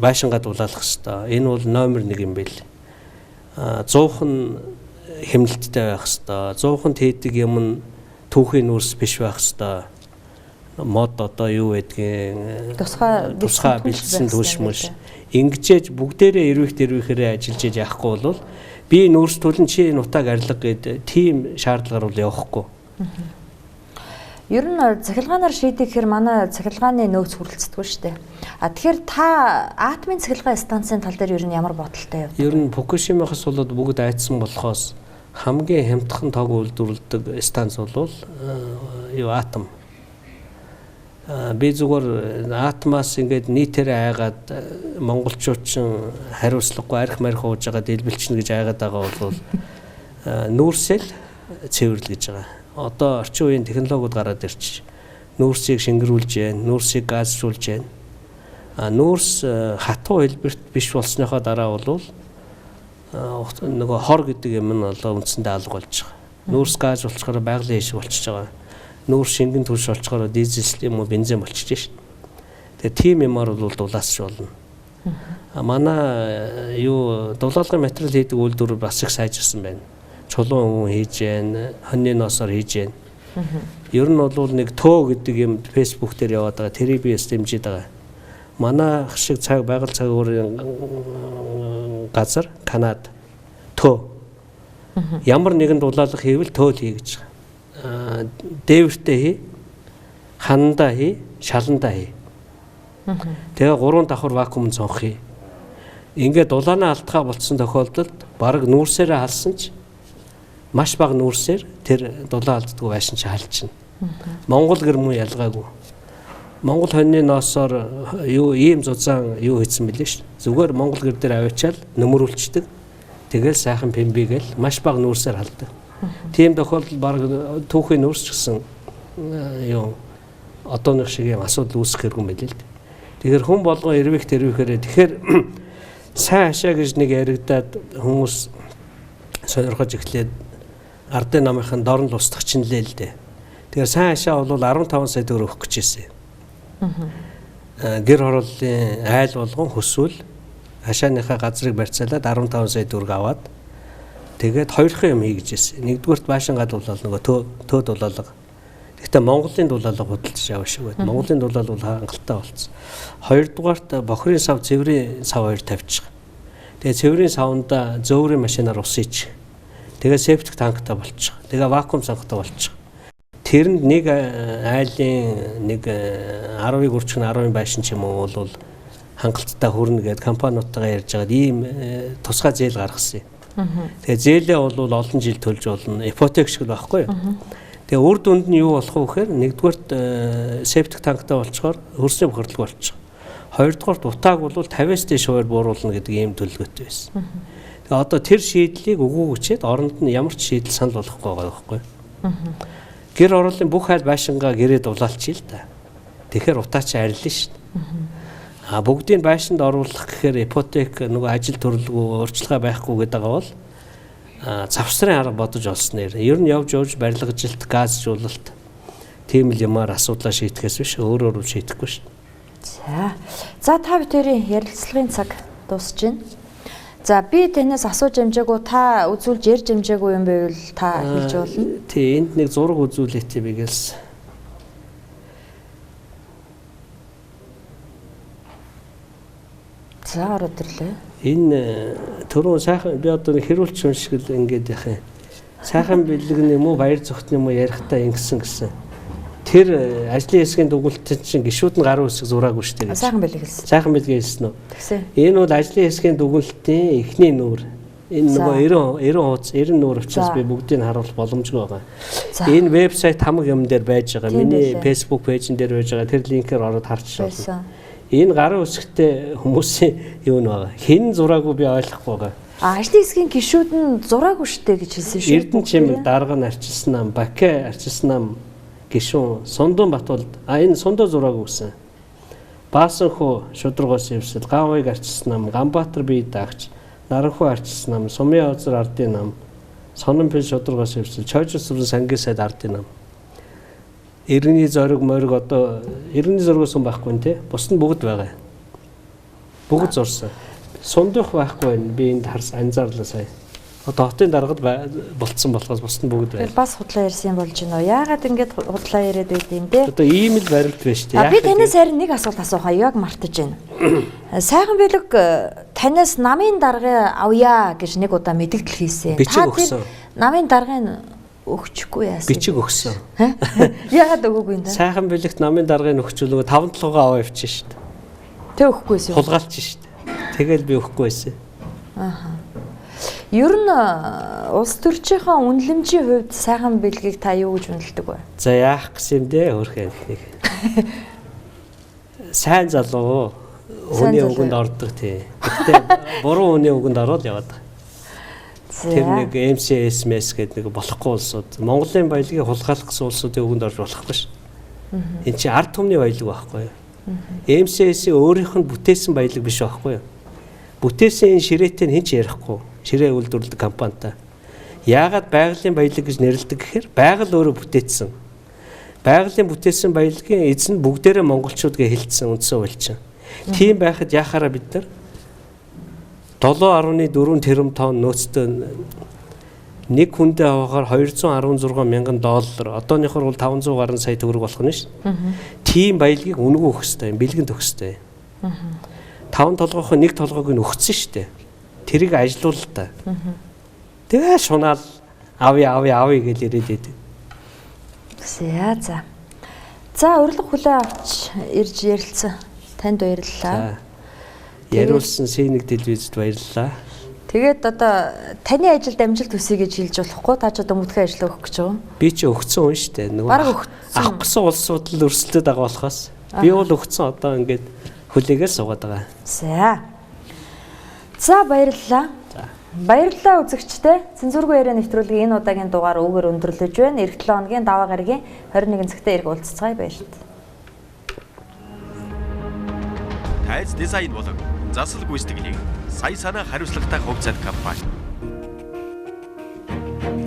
байшингаа дулаалах хэрэгтэй. Энэ бол номер 1 юм бэл. 100хан хэмнэлттэй байх хэрэгтэй. 100хан хийдэг юм нь түүхийн нүүрс биш байх хэрэгтэй. Мод одоо юу гэдгийг тусгай бэлдсэн түлшмүш ингэжээж бүгдээрээ эрвэхээрээ ажиллаж яахгүй бол би нүүрс төлн чи нутаг арилга гэд тийм шаардлагаар бол явахгүй. Ер нь цахилгаанаар шийдэх гэхээр манай цахилгааны нөөц хүрэлцдэггүй шүү дээ. Тэгэхээр та атомын цахилгаан станцын тал дээр ер нь ямар бодолтой явдаг? Ер нь Фукушимахаас болоод бүгд айдсан болохоос хамгийн хямдхан тог үйлдвэрлэдэг станц бол атом. Би зүгээр атомаас ингээд нийтээрээ айгаад монголчууд ч хариуцлагагүй арх марх ууж байгаа дэлбэлчнэ гэж айгаад байгаа бол нүүрсэл цэвэрлэл гэж байгаа. Одоо орчин үеийн технологиуд гараад ирчих. Нүүрсийг шингэрүүлж байна, нүүрсийг газжуулж байна. Нүүрс хатуу хэлбэрт биш болсныхоо дараа бол нөгөө хор гэдэг юм нь одоо үндсэндээ алга болж байгаа. Нүүрс газ болчихоор байгалийн иш болчихж байгаа. Нүүрс шингэн түлш болчихоор дизель юм уу бензин болчихж шээ. Тэгээ тийм юмар бол дулаасч болно. Манай дулаалгын материал хийдэг үйлдвэр бас их сайжирсан байна. Чулуун хүн хийж байна, хоньны ноосоор хийж байна. Ер нь бол нэг төө гэдэг юм фэйсбүүк дээр яваад байгаа. Тэрийг би дэмжиж байгаа. Манай шиг цаг байгаль цагуурын газар Канада төө. Ямар нэгэн дулаалга хийвэл төөл хий гэж байгаа. Дээвэртэй хий, ханандаа хий, шаландаа хий. Тэгээ 3 давхар вакуум цонх хий. Ингээд дулаанаа алдхаа болцсон тохиолдолд бараг нүүрсээрээ халсан ч маш бага нүүрсээр тэр дулаан алддаггүй байшин чи халчихна. Монгол гэр мөн ялгаагүй. Монгол хоньны ноосоор ийм зузаан хийсэн билээ шүү. Зүгээр монгол гэр дээр аваачаал нөмрүүлчдэг. Тэгэл сайхан пембигээл маш бага нүүрсээр халдаг. Тийм тохиолдолд баг түүхийн нүүрс ч гэсэн одооных шиг юм асуудал үүсэх хэрэггүй юм билээ л дээ. Тэгэхээр хүн болгон тэрвэхээрээ тэгэхээр сайн хашаа гэж нэг яригадаад хүмүүс сонирхож эхлээд ардын намынхын дорн л устгах чинь л дээ. Тэгэхээр сайн хашаа бол 15 сая төгрөг өгөх гэж байсан. Гэр хорооллын айл болгон хүсвэл хашааныхаа газрыг барьцаалаад 15 сая төгрөг аваад тэгээд хоёрхан юм хий гэж байсан. Нэгдүгürt Баашингаад болол нөгөө төөд бололго. Гэхдээ Монголын дулаалга худалдаж авах шиг байд. Монголын дулаал бол хангалттай болсон. Хоёрдугаарт бохрын сав, цэврийн сав хоёр тавьчих. Тэгээ цэврийн савнда зөөврийн машинаар ус ич. Тэгээ септик танктай болчих. Тэгээ вакуум санхтай болчих. Тэрэнд нэг айлын нэг 10-ыг үрчгэн 10-ын байшин ч юм уу бол хангалттай хүрнэ гэд компаниудтайгаа ярьж байгаад ийм тусгай зээл гаргасан юм. Тэгээ зээлээ бол олон жил төлж болно. Ипотек шиг байхгүй юу? Тэгээ үр дүнд нь юу болох вэ гэхээр нэгдүгээрт септик танктай болчихоор хөрсний бохирдлого болчих. Хоёрдугаарт утааг бол 50-аас дээш хуваар бууруулна гэдэг ийм төлөвлөгөөтэй байсан. Тэгээ одоо тэр шийдлийг өгөөгүй оронд нь ямар ч шийдэл санал болохгүй байгаа байхгүй юу? Гэр орооллын бүх хайл байшингаа гэрээ дулаалчих л да. Тэгэхээр утаа чи арилна шүү дээ. Бүгдийг байшинд оруулах гэхээр ипотек нөгөө ажил төрлөгөө өөрчлөлт байхгүй гэдэг бол завсрын арга бодож олсон нэр. Ер нь явж барилгажилт, газжуулалт тийм л юмар асуудлаа шийдэхээс биш өөр шийдэхгүй шүү. За та бүхэн ярилцлагын цаг дуусж байна. За би танаас асууж амжаагүй та үзүүлж ярьж амжаагүй юм байвал та хэлж болно. Тий, энд нэг зураг үзүүлээтэй бигээс. За ороод ирлээ. Энэ түрүү сайхан би одоо хэрүүлч юм шиг л ингээд яхаа. Сайхан бэлэг юм уу, баяр зүгт юм уу ярихтаа ингэсэн. Тэр ажлын хэсгийн дугуйлтын чинь гişүүд нь гарын үсэг зураагүй шүү дээ. Сайхан бэлэг хэлсэн. Сайхан бэлэг хэлсэн үү? Тэгсэн. Энэ бол ажлын хэсгийн дугуйлтын эхний нүүр. Энэ нөгөө 90 хуудас 90 нүүр учраас би бүгдийг харуулах боломжгүй байгаа. Энэ вебсайт хамаг юм дээр байж байгаа. Миний Facebook пэйжин дээр байж байгаа. Тэр линкээр ороод харч болно. Энэ гарын үсэгтэй хүмүүсийн юу нэг байгаа. Хэн зураагүй би ойлгохгүй байгаа. Ажлын хэсгийн гişүүд нь зураагүй шүү дээ гэж хэлсэн шүү. Эрдэнэ чимэг дарга нь арчилсан нам, Баке арчилсан нам гişүүн Сундун Батболд энэ Сундуу зураг өгсөн. Баасанхуу шудрагоос ивсэл Гавыг арчилсан нам, Ганбаатар бие даагч, Наранхуу арчилсан нам, Сумын озор ардын нам, Сононпил шудрагоос ивсэл Чойжс сүрэн сангийн сайд ардын нам. Иргэний зориг мориг одоо иргэний зоригоос юм байхгүй нэ. Бус нь бүгд байгаа. Бүгд зурсан. Сундуух байхгүй байна. Би энд харсан анзаарлаа сая. Одоо хотын даргад болцсон болохоос бус нь бүгд байна. Бас худлаа ярьсан болж байна уу? Яагаад ингэж худлаа яриад байд юм бэ? Одоо ийм л барилт байж тээ. Би танаас харин нэг асуулт асуух яг мартаж байна. Сайхан бэлэг танаас намын дарга авъя гэж нэг удаа мэдээлэл хийсэн. Бичиг өгсөн. Намын даргыг өгчихгүй яасан. Бичиг өгсөн. Яагаад өгөөгүй юм бэ? Сайхан бэлэгт намын даргыг өгчүүлгөө 5-7 аваа явчихсан шүү дээ. Тэ өгөхгүйсэн. Хулгайлч шүү дээ. Тэгэл би өгөхгүй байсан. Ер нь улс төрчийнхөө үнэлэмжийн хувьд сайхан бэлгийг та юу гэж үнэлдэг вэ? За яах гэсэн юм дээ өөрхөн нэг. Сайн залуу хүний үгэнд ордог тий. Гэтэ буруу хүний үгэнд ороод яваад байгаа. Тэр нэг MCSMS гэдэг нэг болохгүй улсууд Монголын баялагийг хулгайлах гэсэн улсуудын үгэнд орж болохгүй ш. Энд чи ард түмний баялаг байхгүй юу? MCS өөрийнх нь бүтээсэн баялаг биш байхгүй юу? Бүтээсэн ширээтэй хэн ч ярихгүй. Ширээ үйлдвэрлэдэг компанитай. Яагаад байгалийн баялаг гэж нэрлэдэг гэхээр байгаль өөрөө бүтээсэн. Байгалийн бүтээсэн баялагын эзэн бүгдээрээ монголчууд гэж хэлсэн үндсэн хуульчин. Тийм байхад яхаараа бид нар 7.4 тэрбум тонн нөөцтэй нэг хүндээ авахаар $216 мянган. Одооныхоор бол 500 гаруй сая төгрөг болох нь ш. Тийм баялагийг үнэгүй өгөх хэрэгтэй юм, бэлгэнд өгөх хэрэгтэй. 5 толгойн нэг толгойг нь өгсөн ш. Тэрийг ажилуул та. Тэгээ шунаал авъя гэж яриад байдаг. За урилга хүлээ авч ирж ярилцсан. Танд баярлалаа. Яриулсан Синийг телевизэд баярлалаа. Тэгээд одоо таны ажилд амжилт хүсье гэж хэлж болохгүй. Та ч одоо мөдгөө ажил өгөх гэж байгаа. Би ч өгцөн хүн шүү дээ. Нөгөө авах гэсэн улсууд л өрсөлдөд байгаа болохоос би бол өгцөн одоо ингээд хүлээгээр суугаад байгаа. За баярлалаа. Баярлалаа үзэгчдээ. Цензургүй яриа нэвтрүүлгийн энэ удаагийн дугаар өгөр өндөрлөж байна. Эх 7 хоногийн даваа гарагийн 21 цагтаа ирэх уулзцаая баярлалаа. Тайз дизайн болон засал гүйцэтгэлийг сая санаа хариуцлагатай хувьцаат компани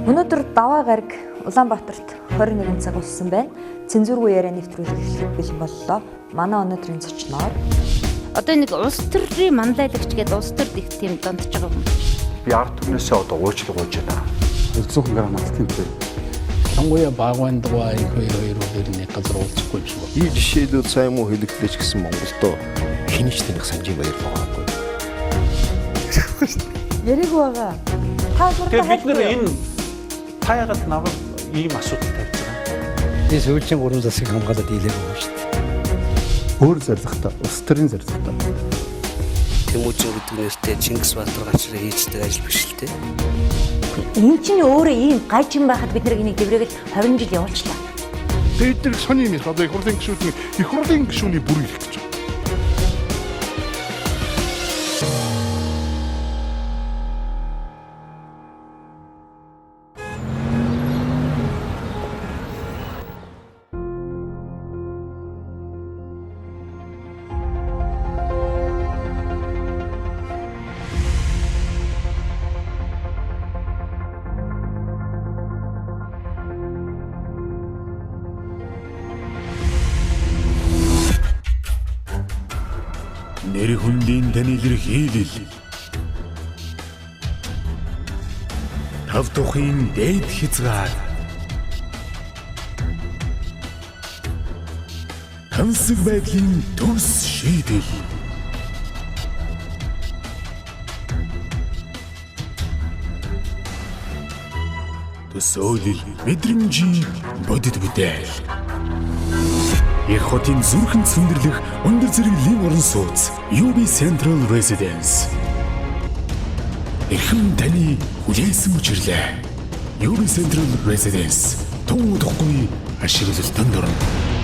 Өнөөдөр даваа гараг Улаанбаатарт 21 цаг болсон байна. Цензургүй яриа нэвтрүүлэх бэлэн боллоо. Манай өнөөдрийн зочноор Одоо нэг улс төрийн мандайлагч гэдэг улс төрд их тийм дондж байгаа юм. Би ард түмнээсээ одоо уучлал гуйж байна. Зөвхөн грамматик юм. Сонгуя багвандгаа их хоёроор нэг газар уулзахгүй юм шиг. 이 жишээлүүд сайн муу хэлэгдлээ ч гэсэн Монголдо хинэж таних санжийн баяр байгаагүй. яриаг байгаа. Та Тэгэхээр бид нэр энэ та ягаад наваг ийм асуудал тавьж байгаа. Би сүүлчийн 3 засгийг хамгаалаад ийлээгүй юм шүү дээ. Өөр зорилготой, улс төрийн зорилготой. Тэмүүжин гэдэг нэртэй Чингис Баатар гачраа хийждэг ажил биш л дээ. Энэ чинь өөрөө ийм гайчин байхад бид нэг дэврээгэл 20 жил явуулчлаа. Тэгээд тэр сони юм одоо их хурлын гишүүний бүр ирэх гэж. Нэр хүндийн тань илэрхийлэл. Тав тухын дээд хязгаар. Тансаг байдлын төгс шийдэл. Төсөөлөл, мэдрэмжийн бодит бүтээл. Их хотын зүрхэнд цэндэрлэх өндөр зэрэглэлийн орон сууц UB Central Residence. Эрхэм таны хүлээсэн учирлээ. UB Central Residence тун удахгүй ашиглалтанд орно.